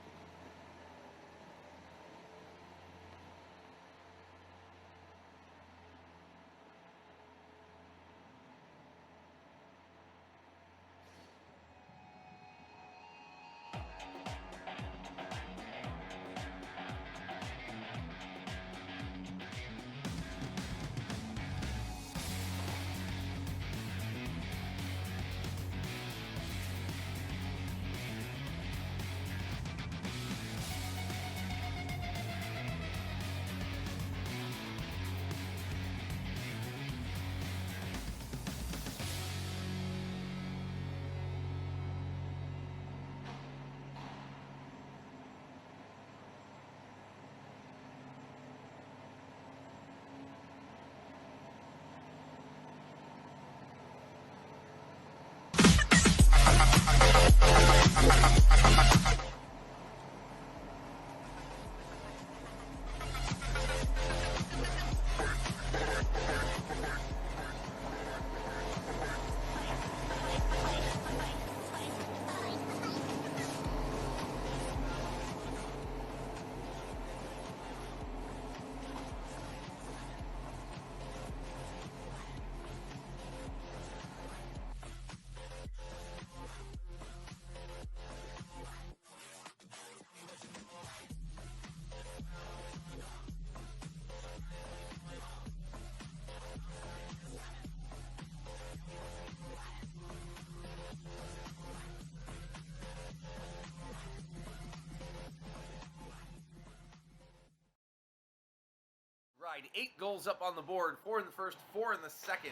side. 8 goals up on the board. 4 in the first, 4 in the second.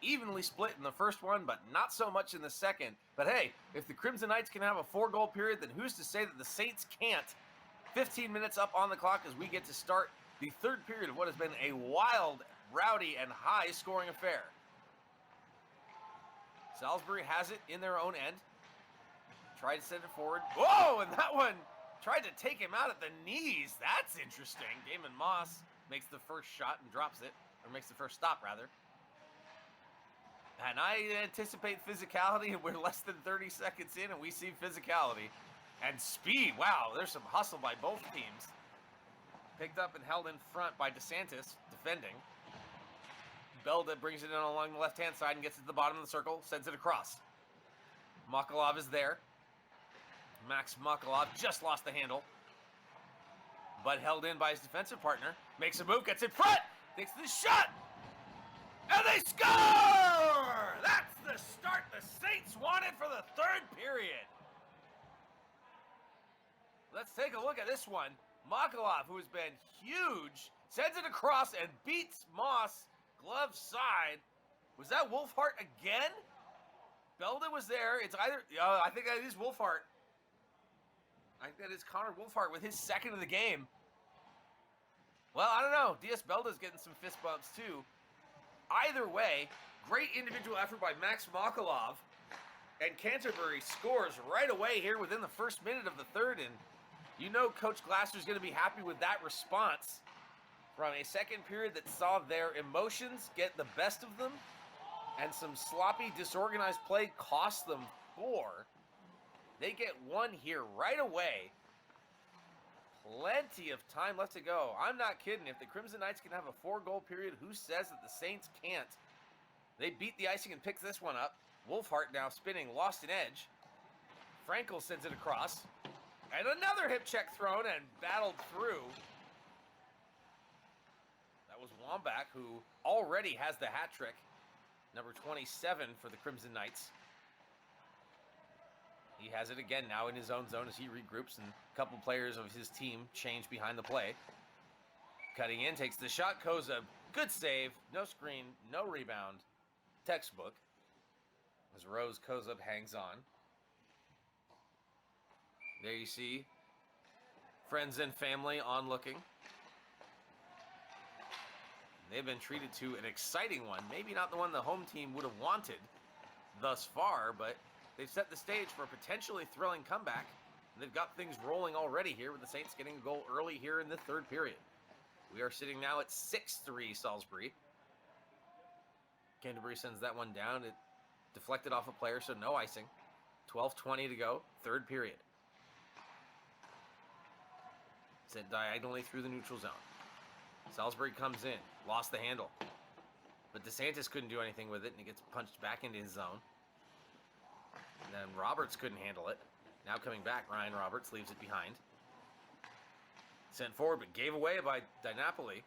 Evenly split in the first one, but not so much in the second. But hey, if the Crimson Knights can have a 4-goal period, then who's to say that the Saints can't? 15 minutes up on the clock as we get to start the third period of what has been a wild, rowdy, and high-scoring affair. Salisbury has it in their own end. Tried to send it forward. Whoa, and that one tried to take him out at the knees. That's interesting. Damon Moss makes the first shot and drops it, or makes the first stop, rather. And I anticipate physicality, and we're less than 30 seconds in, and we see physicality. And speed. Wow, there's some hustle by both teams. Picked up and held in front by DeSantis, defending. Belda brings it in along the left-hand side and gets it to the bottom of the circle, sends it across. Makalov is there. Max Makalov just lost the handle, but held in by his defensive partner. Makes a move, gets in front, takes the shot, and they score! That's the start the Saints wanted for the third period. Let's take a look at this one. Makalov, who has been huge, sends it across and beats Moss. Glove side. Was that Wolfhart again? Belda was there. It's either, I think that is Wolfhart. I think that is Connor Wolfhart with his second of the game. Well, I don't know. DS Belda's getting some fist bumps too. Either way, great individual effort by Max Makalov. And Canterbury scores right away here within the first minute of the third. And you know Coach Glasser's going to be happy with that response. From a second period that saw their emotions get the best of them and some sloppy, disorganized play cost them 4. They get 1 here right away. Plenty of time left to go. I'm not kidding. If the Crimson Knights can have a 4-goal period, who says that the Saints can't? They beat the icing and pick this one up. Wolfhart now spinning, lost an edge. Frankel sends it across. And another hip check thrown and battled through. Was Wambach, who already has the hat trick, number 27 for the Crimson Knights. He has it again now in his own zone as he regroups, and a couple players of his team change behind the play. Cutting in, takes the shot. Koza, good save, no screen, no rebound. Textbook. As Rose Koza hangs on. There you see friends and family on looking. They've been treated to an exciting one. Maybe not the one the home team would have wanted thus far, but they've set the stage for a potentially thrilling comeback. And they've got things rolling already here with the Saints getting a goal early here in the third period. We are sitting now at 6-3 Salisbury. Canterbury sends that one down. It deflected off a player, so no icing. 12:20 to go, third period. Sent diagonally through the neutral zone. Salisbury comes in, lost the handle. But DeSantis couldn't do anything with it, and he gets punched back into his zone. And then Roberts couldn't handle it. Now coming back, Ryan Roberts leaves it behind. Sent forward, but gave away by DiNapoli.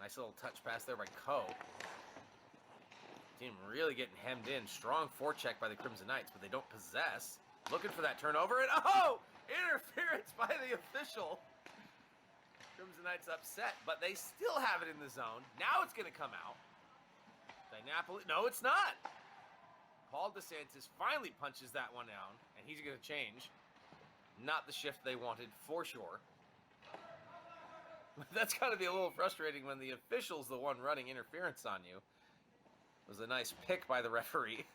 Nice little touch pass there by Coe. Team really getting hemmed in. Strong forecheck by the Crimson Knights, but they don't possess. Looking for that turnover, and oh! Interference by the official. Crimson Knights upset, but they still have it in the zone. Now it's going to come out. DiNapoli, no, it's not. Paul DeSantis finally punches that one down, and he's going to change. Not the shift they wanted, for sure. That's got to be a little frustrating when the official's the one running interference on you. It was a nice pick by the referee.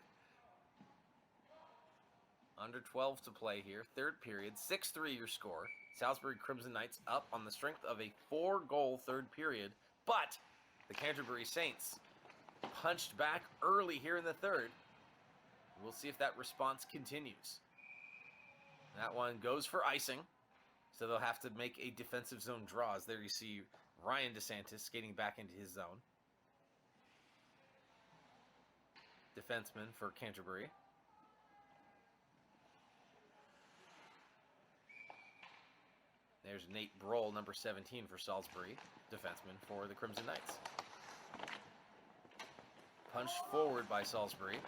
Under 12 to play here. Third period, 6-3 your score. Salisbury Crimson Knights up on the strength of a 4-goal third period. But the Canterbury Saints punched back early here in the third. We'll see if that response continues. That one goes for icing. So they'll have to make a defensive zone draw. As there you see Ryan DeSantis skating back into his zone. Defenseman for Canterbury. There's Nate Broll, number 17 for Salisbury, defenseman for the Crimson Knights. Punched forward by Salisbury.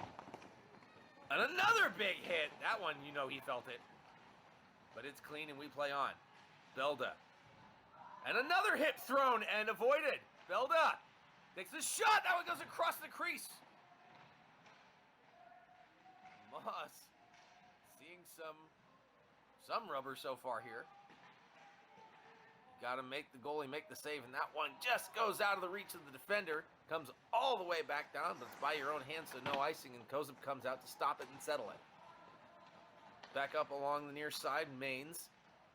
And another big hit. That one, you know he felt it. But it's clean and we play on. Belda. And another hit thrown and avoided. Belda takes the shot. That one goes across the crease. Moss seeing some rubber so far here. Got to make the goalie make the save, and that one just goes out of the reach of the defender. Comes all the way back down, but it's by your own hand, so no icing, and Kozub comes out to stop it and settle it. Back up along the near side, Maines.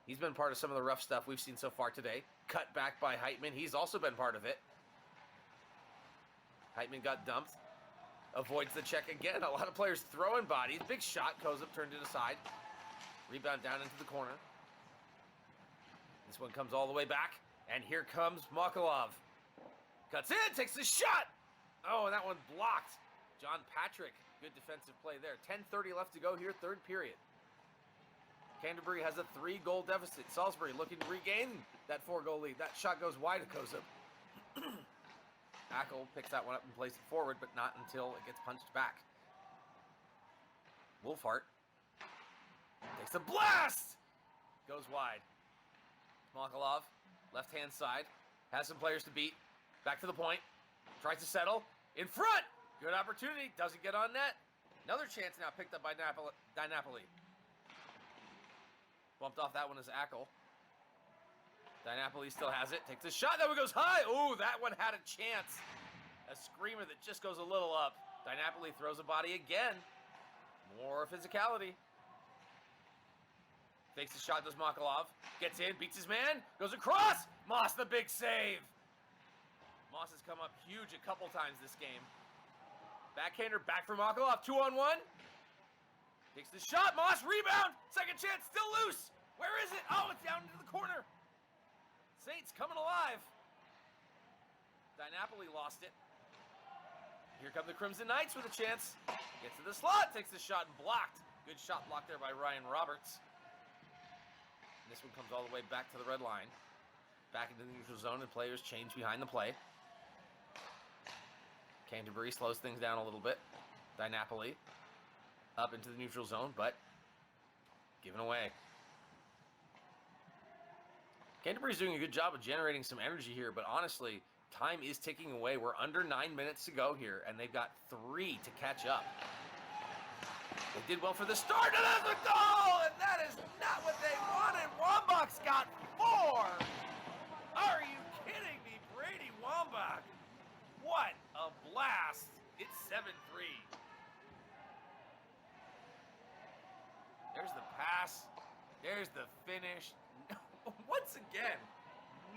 He's been part of some of the rough stuff we've seen so far today. Cut back by Heitman. He's also been part of it. Heitman got dumped. Avoids the check again. A lot of players throwing bodies. Big shot. Kozub turned it aside. Rebound down into the corner. This one comes all the way back. And here comes Mokolov. Cuts in. Takes the shot. Oh, and that one blocked. John Patrick. Good defensive play there. 10:30 left to go here. Third period. Canterbury has a 3-goal deficit. Salisbury looking to regain that 4-goal lead. That shot goes wide of Kozub. Ackle picks that one up and plays it forward, but not until it gets punched back. Wolfhart takes a blast! Goes wide. Mokolov, left-hand side, has some players to beat. Back to the point. Tries to settle. In front! Good opportunity. Doesn't get on net. Another chance now picked up by DiNapoli. Bumped off that one is Ackle. DiNapoli still has it. Takes a shot. That one goes high. Ooh, that one had a chance. A screamer that just goes a little up. DiNapoli throws a body again. More physicality. Takes the shot, does Mokolov. Gets in, beats his man. Goes across. Moss, the big save. Moss has come up huge a couple times this game. Backhander back for Mokolov. 2-on-1. Takes the shot. Moss, rebound. Second chance, still loose. Where is it? Oh, it's down into the corner. Saints coming alive. DiNapoli lost it. Here come the Crimson Knights with a chance. Gets to the slot, takes the shot and blocked. Good shot blocked there by Ryan Roberts. And this one comes all the way back to the red line. Back into the neutral zone and players change behind the play. Canterbury slows things down a little bit. DiNapoli up into the neutral zone, but given away. Canterbury's doing a good job of generating some energy here, but honestly, time is ticking away. We're under 9 minutes to go here, and they've got 3 to catch up. They did well for the start, and that's a goal! And that is not what they wanted. Wambach's got 4! Are you kidding me, Brady Wambach? What a blast! It's 7-3. There's the pass. There's the finish. Once again,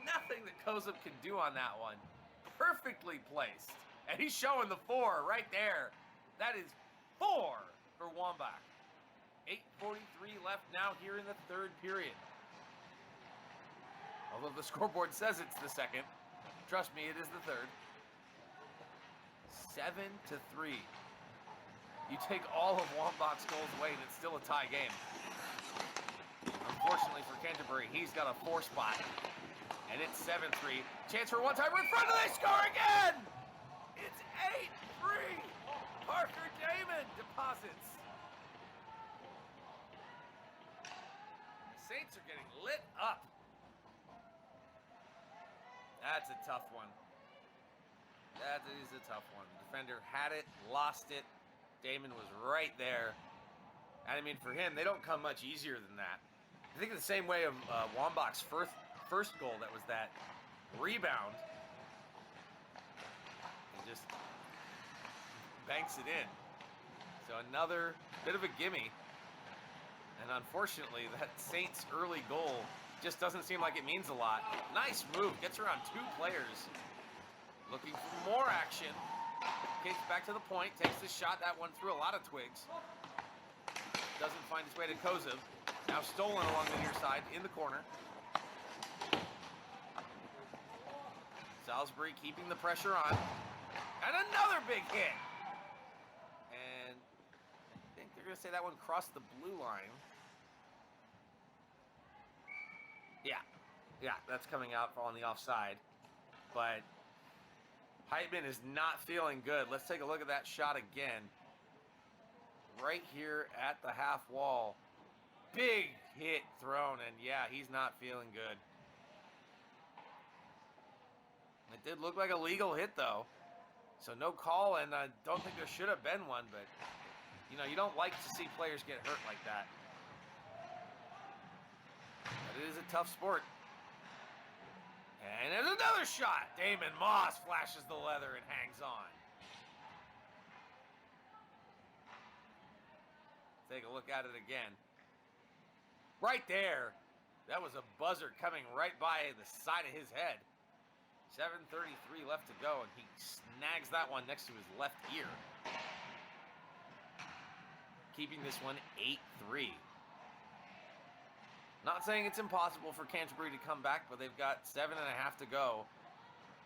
nothing that Kozub can do on that one. Perfectly placed. And he's showing the 4 right there. That is 4 for Wambach. 8:43 left now here in the third period. Although the scoreboard says it's the second, trust me, it is the third. 7-3. You take all of Wambach's goals away and it's still a tie game. Unfortunately for Canterbury, he's got a 4 spot. And it's 7-3. Chance for one-timer in front, and they score again! It's 8-3. Parker Damon deposits. The Saints are getting lit up. That's a tough one. That is a tough one. The defender had it, lost it. Damon was right there. And I mean, for him, they don't come much easier than that. I think the same way of Wambach's first goal, that was that rebound. He just banks it in. So another bit of a gimme. And unfortunately, that Saints early goal just doesn't seem like it means a lot. Nice move. Gets around 2 players. Looking for more action. Kicks back to the point. Takes the shot. That one threw a lot of twigs. Doesn't find its way to Kozub. Now stolen along the near side in the corner. Salisbury keeping the pressure on. And another big hit. And I think they're going to say that one crossed the blue line. Yeah, that's coming out on the offside. But Heitman is not feeling good. Let's take a look at that shot again. Right here at the half wall. Big hit thrown, and yeah, he's not feeling good. It did look like a legal hit, though. So no call, and I don't think there should have been one, but, you know, you don't like to see players get hurt like that. But it is a tough sport. And there's another shot. Damon Moss flashes the leather and hangs on. Take a look at it again. Right there. That was a buzzer coming right by the side of his head. 7:33 left to go, and he snags that one next to his left ear. Keeping this one 8-3. Not saying it's impossible for Canterbury to come back, but they've got 7.5 to go,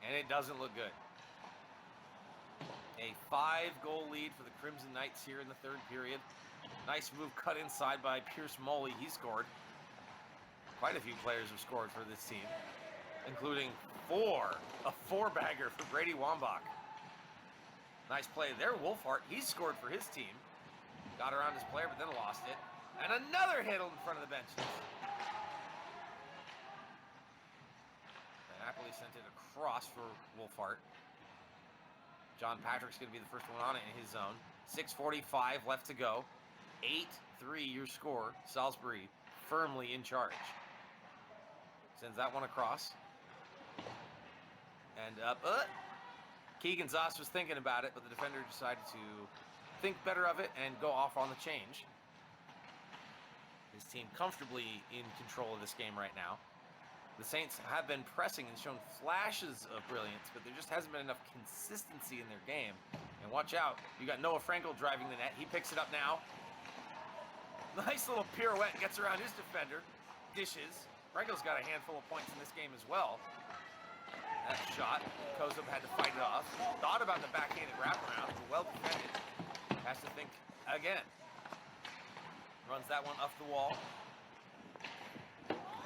and it doesn't look good. A 5-goal lead for the Crimson Knights here in the third period. Nice move cut inside by Pierce Moley. He scored. Quite a few players have scored for this team, including a four-bagger for Brady Wambach. Nice play there. Wolfhart, he scored for his team. Got around his player, but then lost it. And another hit in front of the benches. Napoli sent it across for Wolfhart. John Patrick's going to be the first one on it in his zone. 6:45 left to go. 8-3 your score. Salisbury firmly in charge. Sends that one across. And up. Keegan Zoss was thinking about it, but the defender decided to think better of it and go off on the change. His team comfortably in control of this game right now. The Saints have been pressing and shown flashes of brilliance, but there just hasn't been enough consistency in their game. And watch out, you got Noah Frankel driving the net. He picks it up now. Nice little pirouette, gets around his defender. Dishes. Frankel's got a handful of points in this game as well. That shot, Kozub had to fight it off. Thought about the backhanded wraparound, well defended. Has to think again. Runs that one off the wall.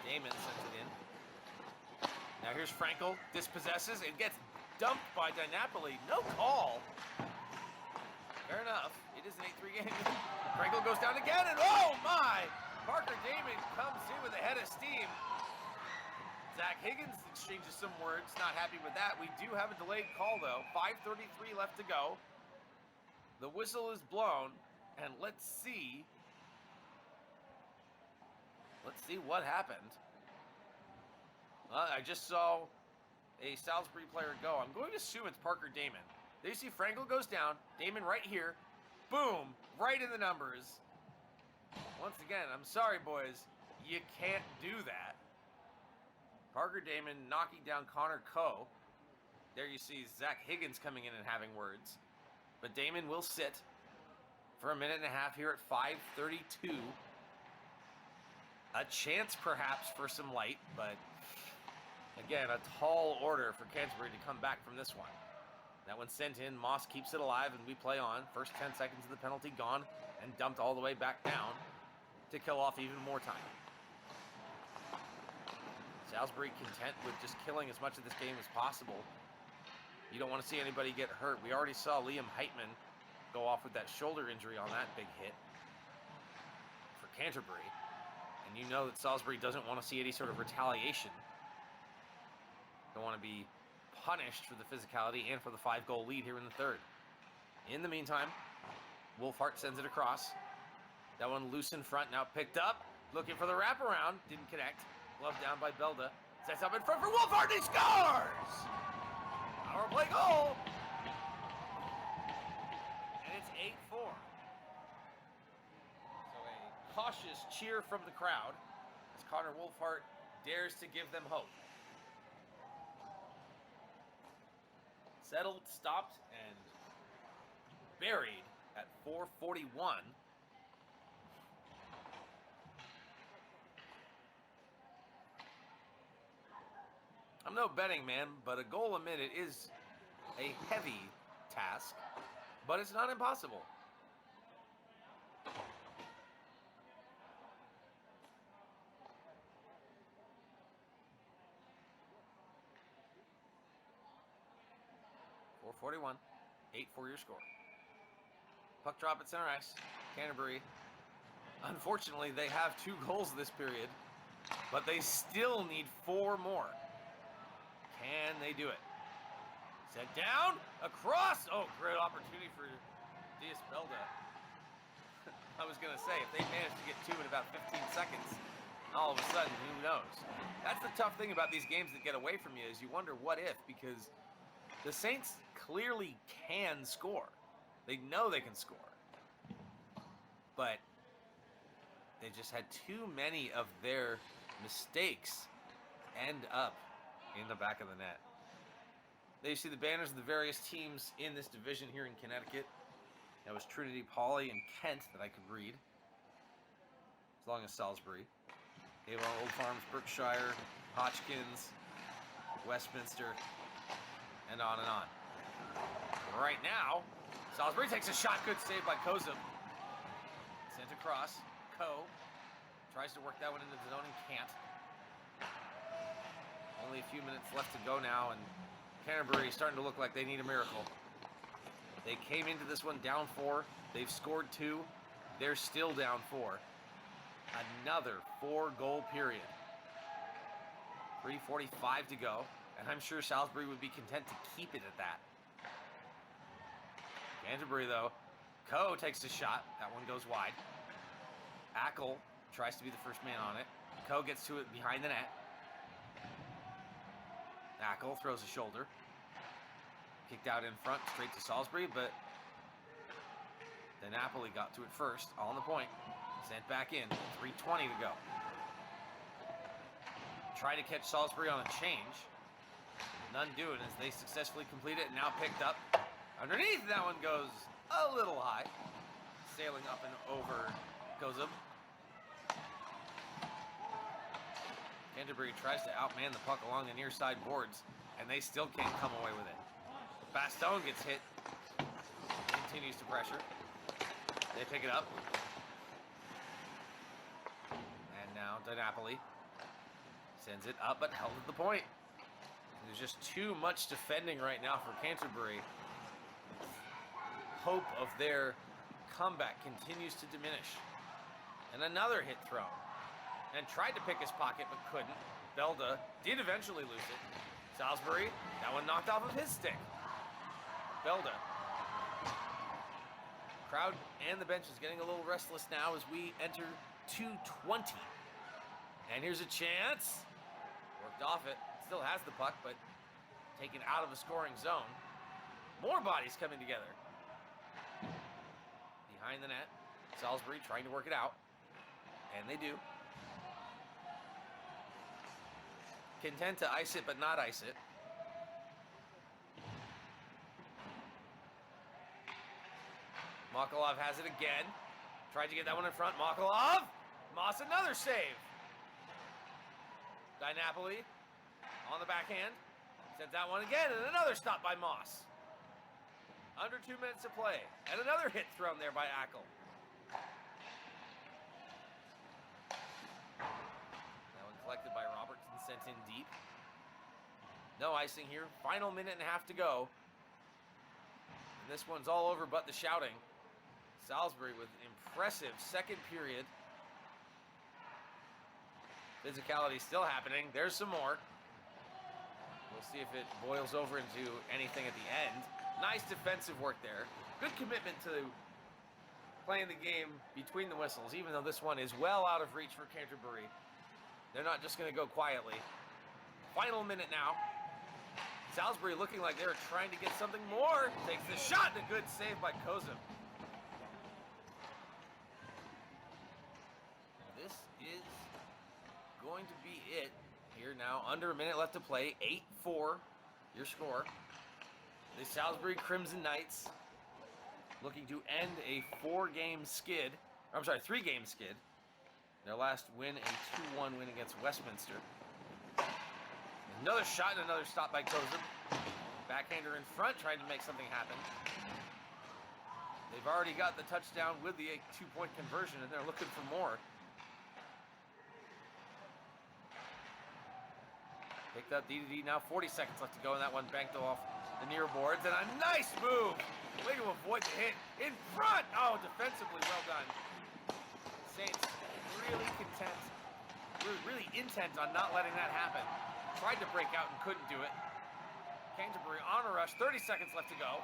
Damon sends it in. Now here's Frankel, dispossesses, and gets dumped by Napoli. No call. Fair enough. It is an 8-3 game. Frankel goes down again, and oh my! Parker Damon comes in with a head of steam. Zach Higgins exchanges some words. Not happy with that. We do have a delayed call, though. 5:33 left to go. The whistle is blown, and let's see what happened. I just saw a Salisbury player go. I'm going to assume it's Parker Damon. There you see Frankel goes down. Damon right here. Boom. Right in the numbers. Once again, I'm sorry, boys. You can't do that. Parker Damon knocking down Connor Coe. There you see Zach Higgins coming in and having words. But Damon will sit for a minute and a half here at 5:32. A chance perhaps for some light, but again, a tall order for Canterbury to come back from this one. That one sent in. Moss keeps it alive, and we play on. First 10 seconds of the penalty gone and dumped all the way back down to kill off even more time. Salisbury content with just killing as much of this game as possible. You don't want to see anybody get hurt. We already saw Liam Heitman go off with that shoulder injury on that big hit for Canterbury. And you know that Salisbury doesn't want to see any sort of retaliation. Don't want to be punished for the physicality and for the 5-goal lead here in the third. In the meantime, Wolfhart sends it across. That one loose in front, now picked up. Looking for the wraparound, didn't connect. Glove down by Belda. Sets up in front for Wolfhart, he scores! Power play goal! And it's 8-4. So a cautious cheer from the crowd as Connor Wolfhart dares to give them hope. Settled, stopped, and buried at 4:41. I'm no betting man, but a goal a minute is a heavy task, but it's not impossible. .41, 8-4 your score. Puck drop at center ice. Canterbury. Unfortunately, they have 2 goals this period, but they still need 4 more. Can they do it? Sent down, across. Oh, great opportunity for Diaz Belda. I was going to say, if they manage to get two in about 15 seconds, all of a sudden, who knows? That's the tough thing about these games that get away from you is you wonder what if, because the Saints clearly can score. They know they can score. But they just had too many of their mistakes end up in the back of the net. There you see the banners of the various teams in this division here in Connecticut. That was Trinity, Poly, and Kent that I could read, as long as Salisbury. Avon, Old Farms, Berkshire, Hotchkins, Westminster, and on and on. Right now, Salisbury takes a shot. Good save by Kozub. Sent across. Ko tries to work that one into the zone and can't. Only a few minutes left to go now, and Canterbury is starting to look like they need a miracle. They came into this one down 4. They've scored 2. They're still down 4. Another 4-goal period. 3:45 to go, and I'm sure Salisbury would be content to keep it at that. Canterbury, though, Ko takes a shot. That one goes wide. Ackle tries to be the first man on it. Ko gets to it behind the net. Ackle throws a shoulder. Kicked out in front, straight to Salisbury, but the Napoli got to it first, all on the point. Sent back in, 3:20 to go. Try to catch Salisbury on a change. None doing as they successfully complete it, and now picked up. Underneath, that one goes a little high. Sailing up and over Kozub. Canterbury tries to outman the puck along the near side boards, and they still can't come away with it. Baston gets hit. Continues to pressure. They pick it up. And now DiNapoli sends it up, but held at the point. There's just too much defending right now for Canterbury. Hope of their comeback continues to diminish. And another hit thrown. And tried to pick his pocket, but couldn't. Belda did eventually lose it. Salisbury, that one knocked off of his stick. Belda. Crowd and the bench is getting a little restless now as we enter 2:20. And here's a chance. Worked off it. Still has the puck, but taken out of a scoring zone. More bodies coming together. Behind the net. Salisbury trying to work it out. And they do. Content to ice it, but not ice it. Makalov has it again. Tried to get that one in front. Makalov. Moss, another save. DiNapoli on the backhand. Sends that one again, and another stop by Moss. Under 2 minutes to play. And another hit thrown there by Ackle. Collected by Robertson, sent in deep. No icing here. Final minute and a half to go. And this one's all over but the shouting. Salisbury with an impressive second period. Physicality still happening. There's some more. We'll see if it boils over into anything at the end. Nice defensive work there. Good commitment to playing the game between the whistles, even though this one is well out of reach for Canterbury. They're not just going to go quietly. Final minute now. Salisbury looking like they're trying to get something more. Takes the shot, and a good save by Kozub. This is going to be it here now. Under a minute left to play. 8-4, your score. The Salisbury Crimson Knights looking to end a 3-game skid. Their last win, a 2-1 win against Westminster. Another shot and another stop by Kozub. Backhander in front, trying to make something happen. They've already got the touchdown with the 2-point conversion, and they're looking for more. Picked up D2D, now 40 seconds left to go, and that one banked off the near boards. And a nice move! Way to avoid the hit. In front! Oh, defensively well done. Saints really intent on not letting that happen. Tried to break out and couldn't do it. Canterbury on a rush, 30 seconds left to go.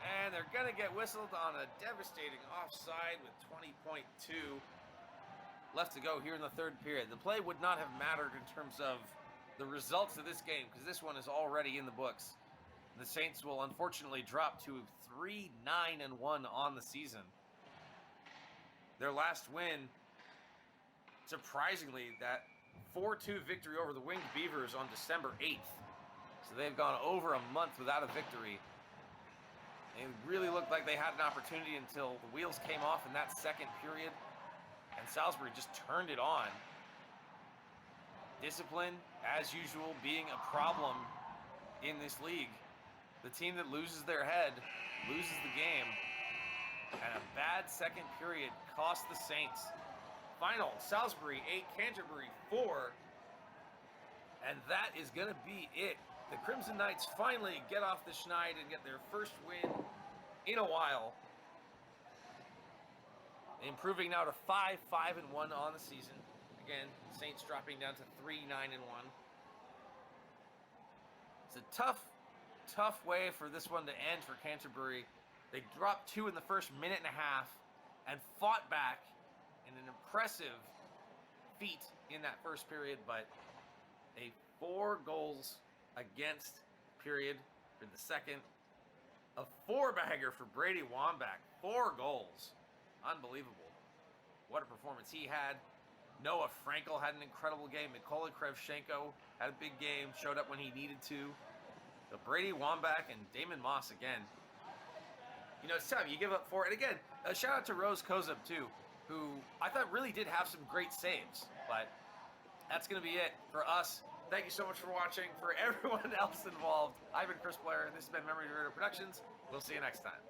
And they're going to get whistled on a devastating offside with 20.2 left to go here in the third period. The play would not have mattered in terms of the results of this game because this one is already in the books. The Saints will unfortunately drop to 3-9-1 on the season. Their last win, surprisingly, that 4-2 victory over the Winged Beavers on December 8th. So they've gone over a month without a victory. It really looked like they had an opportunity until the wheels came off in that second period, and Salisbury just turned it on. Discipline, as usual, being a problem in this league. The team that loses their head loses the game, and a bad second period cost the Saints. Final, Salisbury 8, Canterbury 4, and that is going to be it. The Crimson Knights finally get off the schneid and get their first win in a while. Improving now to 5-5-1 on the season. Again, Saints dropping down to 3-9-1. It's a tough way for this one to end for Canterbury. They dropped 2 in the first minute and a half and fought back in an impressive feat in that first period, but a 4 goals against period for the second. A 4-bagger for Brady Wambach. 4 goals. Unbelievable. What a performance he had. Noah Frankel had an incredible game. Mikola Krevchenko had a big game, showed up when he needed to. But Brady Wambach and Damon Moss again. You know, it's tough. You give up 4. And again, a shout out to Rose Kozub too, who I thought really did have some great saves. But that's going to be it for us. Thank you so much for watching. For everyone else involved, I've been Chris Blair, and this has been Memory Raider Productions. We'll see you next time.